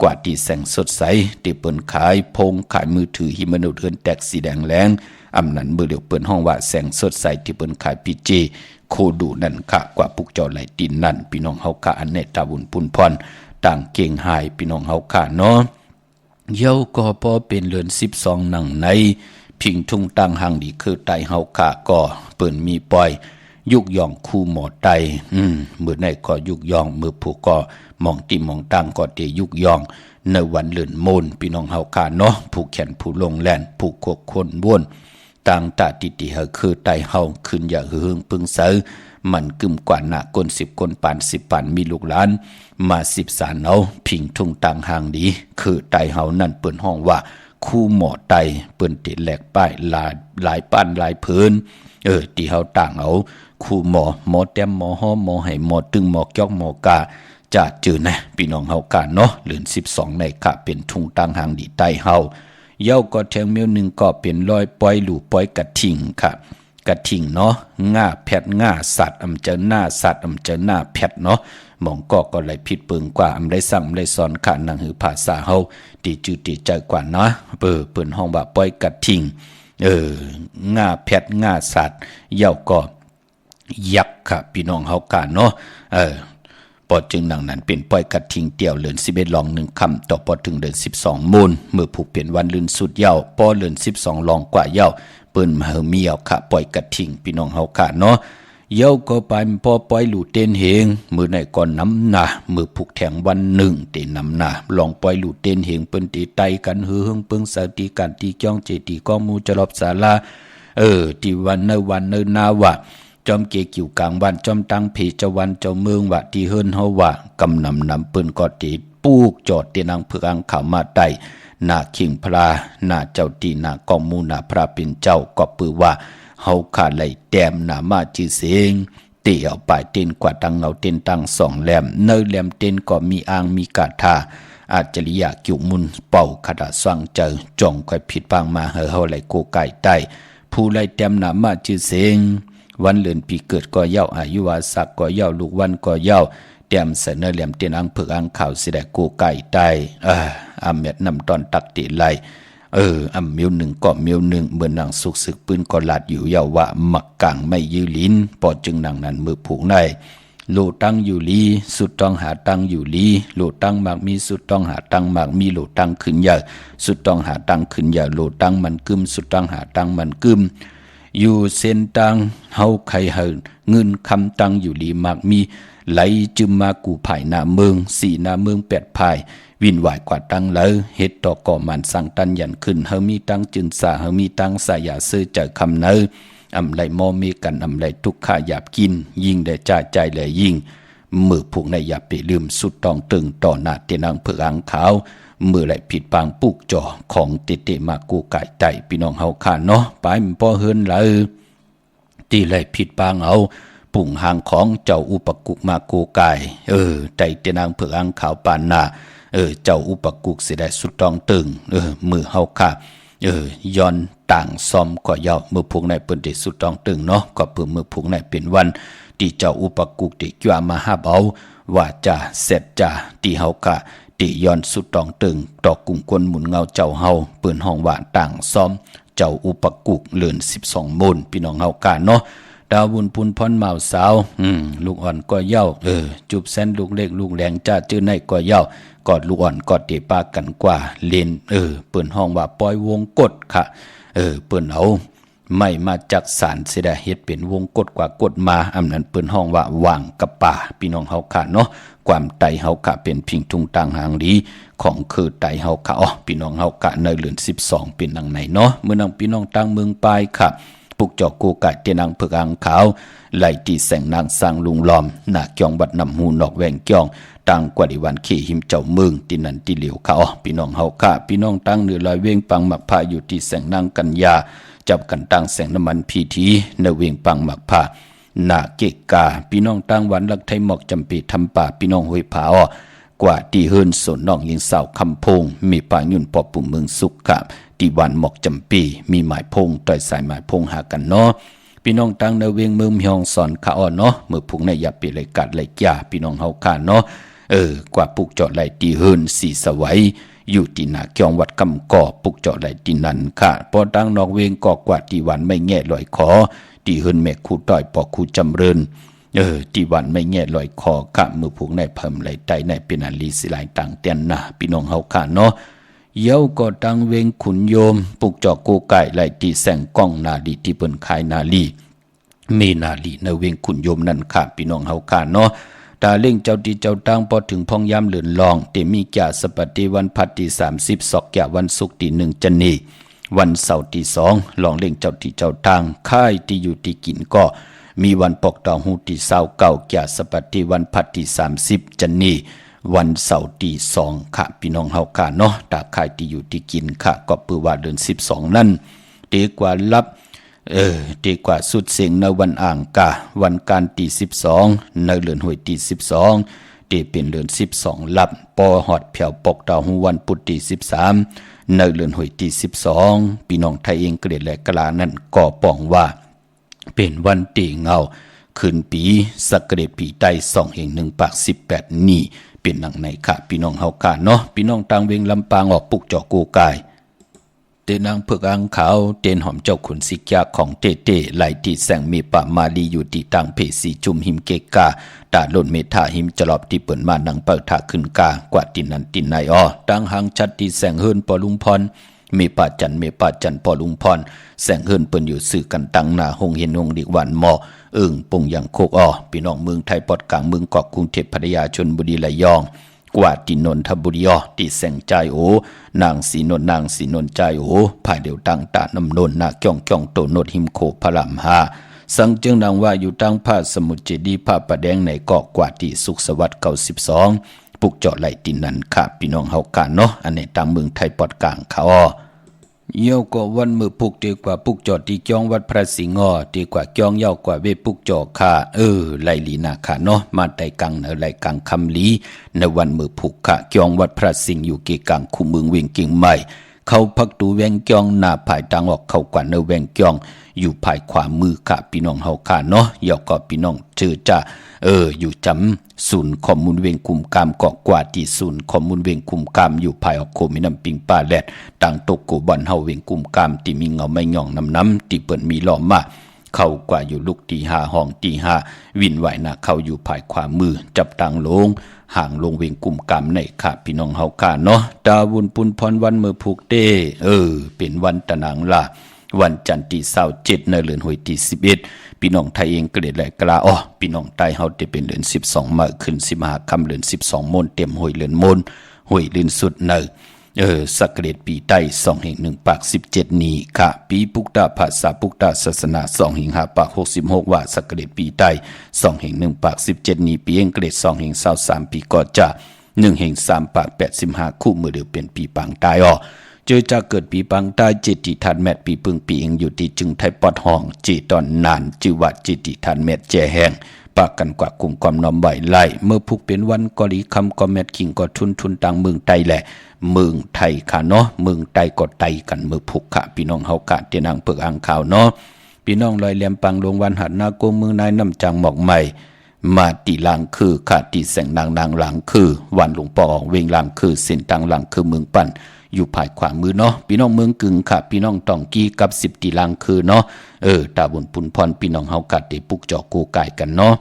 A: กว่าที่แสงสดใสที่เปิ้นขายพงขายมือถือหิมะนุษย์เฮิรนแตกสีแดงแรงอำนั้นเมื่อเดียวเปิ้นห้องว่าแสงสดใสที่เปิ้นขายพีเจโคดูนั่นค่ะกว่าปุกจอไหลดินนั่นพี่น้องเฮาค่ะอันเนตาบุญปุนพรต่างเก่งหายพี่น้องเฮาค่ะเนาะเย้าก็พอเป็นเรือน12หนังในพิงทุ่งตั้งหังดีคือไตเฮาค่ะก็เปิ้นมีปล่อยยุกย่องคู่หมอไตมื้อไหนก็ยุกย่องมื้อผู้ก็มองติมองตั้งก็เตยุกย่องในวันเลื่อนโมนพี่น้องเฮาค่ะเนาะผู้แขนผู้ลงแล่นผู้ควบคนวนต่างตาติเฮาคือไตเฮาขึ้นอย่าหึงปึงเสอมันกึมกว่าหน้าก้น10คนปาน10ปานมีลูกหลานมา10สารเอาพิงทุ่งต่างห่างดีคือไตเฮานั่นเปิ้นห้องว่าคู่หมอไตเปิ้นติดแหลกป้ายหลายป้านหลายพื้นที่เฮาต่างเอาคู่หมอแต้มหมอฮ้อหมอให้หมอตึงหมอกยอกหมอกาจะจือนะพี่น้องเฮากาเนาะเดือน12ในค่ะเป็นทุ่งต่างห่างดีไตเฮาเย้าก็แทงเมียวหนึ่งก็เป็นรอยปล่อยหลู่ปล่อยกระทิงค่ะกระทิงเนาะง่าแพทง่าสัตว์อำเจอหน้าสัตว์อำเจอหน้าแพทเนาะมองก็ไหลผิดเปิงกว่าอำได้สั่งได้สอนค่ะนังหือภาษาเฮาตีจืดตีใจกว่านะเปิ้นห้องว่าปล่อยกระทิงง่าแพทง่าสัตว์เย้าก็ยักษ์ค่ะพี่น้องเฮากาเนาะปอจึงหนังนั้นเป็นปล่อยกระทิงเตี่ยวเลือน11ลอง1คำต่อปอถึงเดือน12มูลเมื่อผูกเปลี่ยนวันลื่นสุดเย้าปอเลือน12ลองกว่าเย้าเปิ้นมาเฮามีเอาค่ะปล่อยกระทิงพี่น้องเฮาค่ะเนาะเย้าก็ไปพอปล่อยหลู่เต้นเฮงมื้อไหนก่อนน้ำหนามื้อผูกแทงวัน1ตีน้ำหนาลองปล่อยหลู่เต้นเฮงเปิ้นตีไตกันหือหึงเปิ้งสาตีกันตีจ้องเจตีก้อมูจะรอบศาลาที่วันเนนาว่าจอมเกกิ่วกลางวันจอมตังเพจวันเจ้าเมืองว่าที่เฮิรนเฮาว่ากำนำปืนก็ตีปูกจอดเตนังเพื่ออังข่าวมาได้หน้าขิงพลาหน้าเจ้าตีหน้ากองมูหน้าพระเป็นเจ้าก็ปือว่าเฮาขาไหลแต้มหน้ามาจื้อเสียง เตียวปลายเต้นกว่าตังเอาเต้นตังสองแหลมเนื้อแหลมเต้นก็มีอ่างมีกาถาอาจริยะกิวมุนเป่าขดาสว่างเจอจ่องค่อยผิดบางมาเฮาไหลโกไก่ใต้ผู้ไล่เต็มหนามาชื่อเสงวันเลือนปีเกิดก็เย้าอายุวาสักก็เย้าลูกวันก็เย้าเตรียมเสนอเหลี่ยมเตียนอังเผือกอังข่าวสิได้กูไก่ใต้อาเม็ดนำตอนตักติไหลอำมิวหนึ่งก็มิวหนึ่งเมื่อนางสุกศึกปืนก็ลาดอยู่เยาว่ามักกางไม่ยื้อลิ้นปอจึงนางนั้นมือผูกในโลตั้งอยู่ลีสุดต้องหาตั้งอยู่ลีโลตั้งมากมีสุดต้องหาตั้งมากมีโลตั้งขึ้นใหญ่สุดต้องหาตั้งขึ้นใหญ่โลตั้งมันกึมสุดต้องหาตั้งมันกึมอยู่เส้นตังเฮาไข่เหินเงินคำตังอยู่ลีมากมีไหลจึมมากูภายหน้าเมืองสี่หน้าเมืองแปดภายวินไหวกว่าตังเลยเฮ็ดต่อก่อมันสั่งตันยันขึ้นเฮามีตังจึนสาเฮามีตังสายาซื้อเจอคำเนออำไรมอมีกันอำไรทุกข้าหยาบกินยิ่งได้จ่าใจเลยยิ่งมือผูกในหยาบไปลืมสุดต้องตึงต่อหน้าเตนังเผือกอังขาวมือไหลผิดปางปุกจ่อของเตมากูไก่ไตพี่น้องเฮาขาเนาะไปมันพอเฮินเลยตีไหลผิดปางเอาปุ่งหางของเจ้าอุปกุกมากูไก่ไตเตนังเผือกอังขาวปานนาเจ้าอุปกุกสิได้สุดต้องตึงมือเฮาขาย้อนต่างซอมก็ยาวมือผูกในเปิ้นได้สุดต้องตึงเนาะก็เพื่อมือผูกในเป็นวันที่เจ้าอุปกุกได้จ้ามาหาเอาว่าจะเสร็จจะที่เฮากะที่ย้อนสุดต้องตึงต่อกุ่งกวนหมุนเงาเจ้าเฮาเปิ้นห้องว่าต่างซอมเจ้าอุปกุกเลือน12มูลพี่น้องเฮากะเนาะดาวบุญพุนพรเมาสาวลูกอ่อนก็เย้าจุบแสนลูกเล็กลูกแหลงจ้าจื้อในก็เย้ากอดลูกอ่อนกอดเตปากันกว่าเลนเปิ้นห้องว่าปล่อยวงกดค่ะเปิ้นเอาไม่มาจากสารเสดาเฮ็ดเป็นวงกดกว่ากดมาอำนั้นเปิ้นห้องว่าวางกับป่าพี่น้องเฮาค่ะเนาะความไตเฮาค่ะเป็นพิงทุงต่างหางดีของคือไตเฮาค่ะพี่น้องเฮาค่ะในเดือน12เป็นดังไหนเนาะเมื่อนางพี่น้องต่างเมืองปลายค่ะปุกจอกกูกะเตนังเผือกอังขาวไหลตีแสงนางสร้างลุงล้อมหน้าเกียงบัดนำหูนอกแหวงเกียงต่างกว่าดิวันขี่หิมเจ้าเมืองที่นั่นที่เหลียวเขาพี่น้องเฮาค่ะพี่น้องตั้งเนื้อลอยเวียงปังหมักผ้าอยู่ที่แสงนางกัญญาจับกันตั้งแสงน้ำมันพีทีในเวียงปังหมักผ้าหน้าเกกาพี่น้องตั้งวันลักไทยหมอกจำปีทำป่าพี่น้องห้วยผากว่าที่เฮินสนน้องยิงสาวคำพงมีป่ายุ่นปอปุ่มเมืองสุขกับที่วันหมอกจำปีมีหมายพงต่อยสายหมายพงหากันเนาะพี่น้องตั้งในเวียงเมืองเฮียงสอนขาเนาะเมื่อพุงในยาปีไหลกัดไหลยาพี่น้องเฮาค่ะเนาะกว่าปุกจอดไหลตีเฮินสีสวัยอยู่ที่หน้าเกียงวัดกำก่อปุกจอดไหลตีนันค่ะพอตั้งนอกเวงก่อกว่าที่วันไม่แง่ลอยคอที่เฮินแม่คู่ต้อยปอคู่จำเริญที่วันไม่แง่ลอยคอค่ะมือผูกในเพิ่มไหลไตในเป็นอาลีสิหลายต่างเตียนนะพี่น้องเฮาค่ะเนาะเย้าก็ตั้งเวงขุนโยมปุกจอกูไก่ไหลตีแสงก้องนาลีที่เปิ้นขายนาลีมีนาลีในเวงขุนโยมนั่นค่ะพี่น้องเฮาค่ะเนาะตาเล่งเจ้าดีเจ้าตั้งพอถึงพองยามเหลือนลองเตมีแก่สปฏิวันพัดที่30ศอกแก่วันศุกร์ที่1จันนีวันเสาร์ที่2ลองเล่งเจ้าที่เจ้าตั้งค่ายที่อยู่ที่กินก็มีวันปกตองหูที่29แก่สปฏิวันพัดที่30จันนีวันเสาร์ที่2ค่ะพี่น้องเฮาค่ะเนาะตาค่ายที่อยู่ที่กินค่ะก็ปือว่าเดือน12นั่นดีกว่ารับดีกว่าสุดเสียงในวันอ่างกาวันการตี12ในเดือนหวยตี12ตีเป็นเดือน12ลับปอหอดแผ่วปกดาววันพุธตี13ในเดือนหวยตี12พี่น้องไทยเองเกลียดและกลานั้นก่อป้องว่าเป็นวันตีเงาคืนปีสักเกตปีใต้2แห่ง1ปาก18นี่เป็นหนังในค่ะพี่น้องเฮาค่ะเนาะพี่น้องต่างเวงลำปางออกปุกจอกูกายเตนางเผือกอังขาวเตนหอมเจ้าขุนสิกยาของเตไหลที่แสงมีปะมาลีอยู่ที่ต่างเพสีจุมหิมเกกาตาล่นเมธาหิมจลอบที่เปิดมานังเปิดถาขึ้นกากว่าตินนันตินนายตั้งหางชัดที่แสงเฮินปอลุงพรมีป่าจันปอลุงพรแสงเฮินเปิ้นอยู่สื่อกันตั้งหน้าหงเห็นหงดิกวันหมอปุ่งอย่างโคกพี่น้องเมืองไทยปอดกลางเมืองเกาะกรุงเทพพัทยาชลบุรีระยองกว่าที่นนทบุรีที่แสงใจนางสีนนใจภายเดียวตั้งตาน้ำนนนาจ้องโตโนดหิมโคพระลำหาสังจึงนางว่าอยู่ตั้งผ้าสมุทรเจดีย์ผ้าประแดงในเกาะกว่าที่สุขสวัสดิ์92ปุกเจาะไหลตินนันค่ะพี่น้องเฮากันเนาะอันนี้ตามเมืองไทยปอดกลางเขา เยี่ยวก็วันมือปุกดีกว่าปุกจอดที่จ้องวัดพระสิงห์ดีกว่าจ้องเย้ากว่าเวปุกจอค่ะไลลีนาค่ะเนาะมาไต่กังไลกังคำลีในวันมือปุกค่ะจ้องวัดพระสิงห์อยู่เกกังคู่เมืองเวียงเก่งใหม่เขาพักดูแวงจ้องหน้าภายต่างออกเข้ากว่าในแวงจ้องอยู่ภายขวามือค่ะพี่น้องเฮาค่ะเนาะเยี่ยวก็พี่น้องเจอจ้าอยู่จำศูนย์ข้อมูลเวียงคุมกามเกาะกว่าที่ศูนย์ข้อมูลเวียงคุมกามอยู่ภายออกโคมิน้ำปิงป่าแลดต่างตกกูบอนเฮาเวียงคุมกามที่มีเงาไม่ย่องน้ำที่เปิ้นมีล้อมมาเข้ากว่าอยู่ลูกที่5ห้องที่5วินไหวนะเข้าอยู่ภายขวามือจับตังลงห่างลงเวียงกุมกามในค่ะพี่น้องเฮาค่ะเนาะดาวุนปุนพรวันมือผูกเด้เป็นวันตะนางล่ะวันจันทร์ที่27ในเดือนหวยที่11พี่น้องไทยเองเกลียดแหลกกลาพี่น้องไทยเฮาได้เป็นเดือน12มาขึ้น15ค่ำเดือน12มนเต็มหวยเดือนมนหวยเดือนสุดเนสักเกตปีใต้2แห่ง1ปาก17นี้ค่ะปีปุกตาภาษาปุกตาศาสนา2แห่ง5ปาก66ว่าสักเกตปีใต้2แห่ง1ปาก17นี้ปีเองเกต2แห่ง23ปีก็จะ1แห่ง3ปาก85คู่มือเดียวเป็นปีปังตายเจอจะเกิดปีปังตายจิตติทันแมทปีปึงปีเองอยู่ที่จึงไทยปอดห้องจีตอนนานจิวัดจิตติทันแมทแจแห้งปากกันกว่ากลุ่มความน้อมไหวไล่เมื่อพุกเป็นวันกอลีคำก็แมทคิงก็ทุนต่างเมืองไทยแหละเมืองไทยค่ะเนาะเมืองไทยก็ไตกันเมื่อพุกค่ะพี่น้องเฮากะเตียนางเปิกอ่างข่าวเนาะพี่น้องลอยแหลมปังลงวันหัดนาโกเมืองนายน้ำจังหมอกใหม่มาตีหลังคือค่ะตีแสงนางหลังคือวันหลวงปอเวงหลังคือเส้นทางหลังคือเมืองปั่นอยู่ภายขวามือเนาะพี่น้องเมืองกึ่งค่ะพี่น้องตองกี้กับ10ตีหลังคือเนาะตาบุญปุนพรพี่น้องเฮากะได้ปุกจอกูไก่กันเนาะ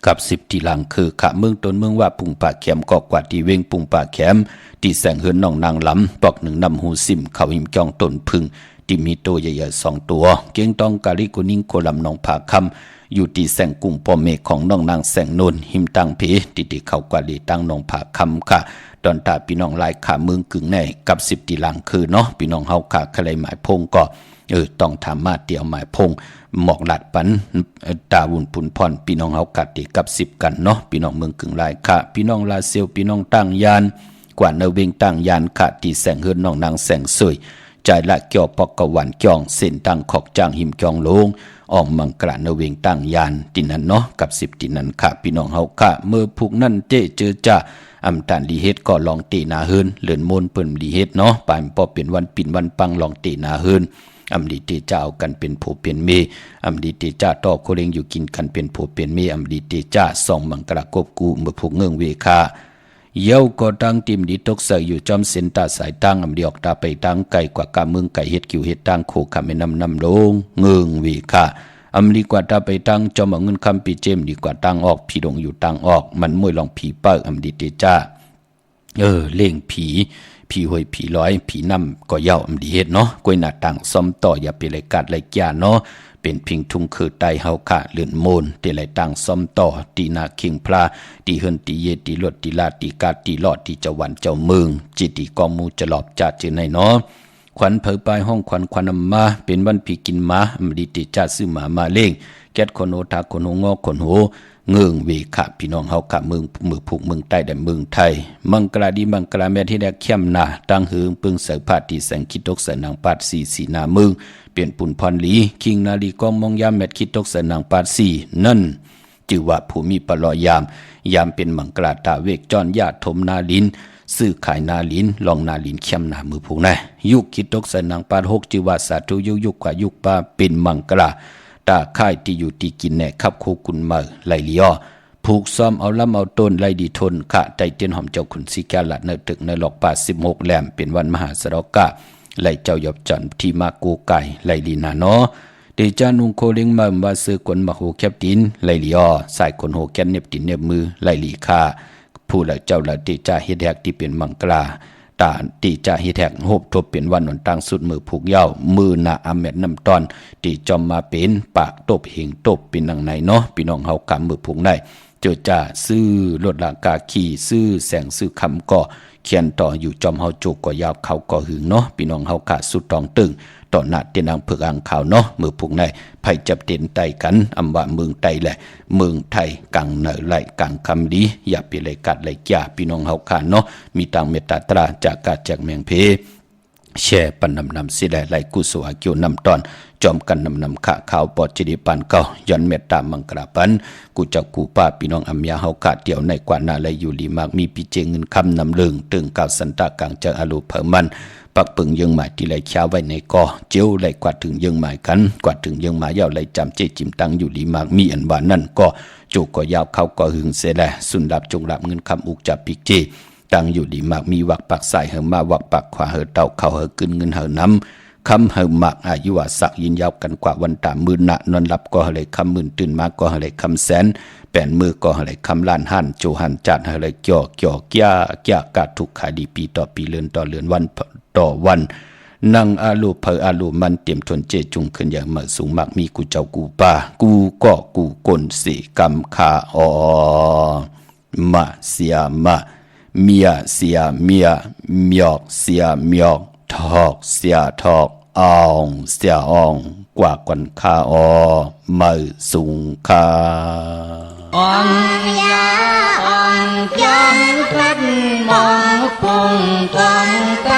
A: กับ10ทีหลังคือขะเมืองตนเมืองว่าปุงป่าแขมก็กว่าที่เวงปุงป่าแขมที่แสงเฮินน้องนางลำปอกหนึ่งนำหูซิมเขาหิมจ้องต้นพึ่งที่มีตัวใหญ่ๆ2ตัวเกียงตองกาลิกุนิ่งโคลำน้องผาคำอยู่ที่แสงกุ้งปอเมฆของน้องนางแสงนนหิมตังเพที่เขากว่าลีตั้งน้องผาคำค่ะตอนตาพี่น้องลายขาเมืองกึ่งในกับ10ทีหลังคือเนาะพี่น้องเฮาขาใครหมายพงก็ต้องถามมาเตียวหมายพงหมอกหลัดปันตาวุนปุนพรพี่น้องเฮากัดติกับ10กันเนาะพี่น้องเมืองกึ่งลายค่ะพี่น้องลาเซียวพี่น้องตั้งยานกว่าเนเวงตั้งยานค่ะที่แสงเฮือนน้องนางแสงสวยใจละเกี่ยวปอกกะวันจ้องเส้นตั้งขอกจางหิมจองลงออกมังกระเนเวงตั้งยานตินั้นเนาะกับ10ตินั้นค่ะพี่น้องเฮาค่ะเมื่อผูกนั่นเจอจ้าอำตันลีเฮ็ดก็ลองตีนาเฮือนเลื่อนมนเปิ้นลีเฮ็ดเนาะปานพอเป็นวันปิ่นวันปังลองตีนาเฮือนอำดีเตจ้ากันเป็นผู้เป็นเมอำดีเตจ้าต่อโคเรงอยู่กินกันเป็นผู้เป็นเมอำดีเตจ้าส่องมังกระกบกูเมื่อผูกเงื่องเวคาเย้าก็ตั้งติมดีตกใส่อยู่จอมเส้นตาสายตั้งอำดีออกตาไปตั้งไก่กว่ากาเมืองไก่เฮ็ดกิวเฮ็ดตั้งโคคำแม่น้ำลงเงื่องเวคาอำดีกว่าตาไปตั้งจอมเอาเงินคำปีเจมดีกว่าตั้งออกผีดงอยู่ตั้งออกมันมวยลองผีเปิ้อำดีเตจ้าเล่งผีหวยผีร้อยผีน้ำก็เย้าอำดีเฮ็ดเนาะกวยหน้าต่างซ่อมต่ออย่าไปรายการรายการเนาะเป็นพิงทุ่งคือไตเฮาค่ะเลื่อนโมนเตไหลต่างซ่อมต่อตีนาคิงพลาตีเฮินตีเยตีลวดตีลาตีกาตีลอดตีเจ้าวันเจ้าเมืองจิตีกองมูจะหลอบจัดจือในเนาะขวัญเผยปลายห้องขวัญมาเป็นวันผีกินหมาอำดีติจัดซื้อหมาเล่งแก๊ดคนโอทาคนโหงอคนโหเงื่องเวขะพี่น้องเฮากะเมืองมือผูกเมืองใต้ได้เมืองไทยมังกราดีมังกราแม่ที่ได้เข้มหน้าตั้งหือปึงเสือผาที่แสงคิดตกเสือนางปาดสีนาเมืองเปลี่ยนปุ่นพรลีคิงนาลีกองมองยามแม่คิดตกเสือนางปาดสีนั่นจือว่าผู้มีปลอยามเป็นมังกราตาเวกจอนญาติถมนาลินซื้อขายนาลินลองนาลินเข้มหน้ามือผูกแน่ยุคคิดตกเสือนางปาด6จือว่าสาธุยุคกว่ายุคปาเป็นมังกราตาค่ายที่อยู่ที่กินแน่ขับโคกุนมาไหลเลียผูกซ้อมเอาลำเอาต้นไล่ดีทนขะใจเตียนหอมเจ้าขุนสีแก่ละเนตึกในหลอกป่า16แหลมเป็นวันมหาสรกะไล่เจ้าหยอบจันที่มากูไก่ไล่ลีนาเนาะเดจานุงโคเล็งมาว่าซื้อกวนมาโหแคบดินไล่ลียอสายคนโหแกนเน็บดินเน็บมือไล่ลีคาผู้ละเจ้าละเดจาเฮ็ดแฮกที่เป็นมังกราตาตีจะเฮ็ดแฮกโหบทบเป็นวันหนต่างสุดมือผูกเย้ามือหน้าอำแม่นน้ำตอนตีจอมมาเป็นปากตบเหงตบเป็นนังในเนาะพี่น้องเฮากำมือผูกได้เจอจ่าซื้อรถลากาขี่ซื้อแสงซื้อคำก่อเขียนต่ออยู่จอมเฮาโจกก่อยาวเขาก่อหึงเนาะพี่น้องเฮาขาสุดตองตึงต่อหน้าเตียนางเผือกอ่างขาวเนาะมือผูกได้ไผจับเต็นไตกันอำว่าเมืองไตแหละเมืองไทยกังเหนือไหลกังคำดีอย่าไปไหลกัดไหลจ่าพี่น้องเฮาขาเนาะมีตังเมตตาตราจากกาจากเมืองเพ แช่ปันนำสิแลไหลกุศลเกี่ยวนำตอนจอมกันนำขะขาวปอดจิดิปันเก่าย้อนเมตตามังกราปันกูเจ้ากูป้าพี่น้องอัมยาเฮากาเดียวในกว่านาและอยู่ลีมากมีปีเจเงินคำนำเลิงตึงกาวสันตากลางจากอารมณ์เผมันปักปึงยังหมายที่ไหลเช้าไว้ในกอเจียวไหลกว่าถึงยังหมายกันกว่าถึงยังหมายยาวไหลจำเจจิมตังอยู่ลีมากมีอันว่านั่นก็จูก็ยาวเข้าก็หึงเสแลสุนดับจงรับเงินคำอุกจับปิกเจตั้งอยู่ดีมากมีวักปักใส่เฮมาวักปักขวาเฮเต่าเขาเฮกึนเงินเฮน้ำคำเฮมักอายุวาสักยินยาวกันกว่าวันตามือหนะนอนหลับก็เลยคำมื่นตื่นมาก็เลยคำแสนแป่นมือก็เลยคำล้านหันโจหันจัดเลยเกี่ยวเกี้ยกาทุกขาดีปีต่อปีเลือนต่อเลือนวันต่อวันนังอาลูเพออาลูมันเตรียมทนเจจุงขึ้นอย่างเมื่อสูงมากมีกูเจ้ากูป่ากูก็กูกลสีกำคาอมาเสียมาเมียเสียเมียเมียกเสียเมียกทอกเสียทอกอองเสียอองกว่ากันคามือสูงคา
B: องยาองยันพัดมองปุ่งทองไต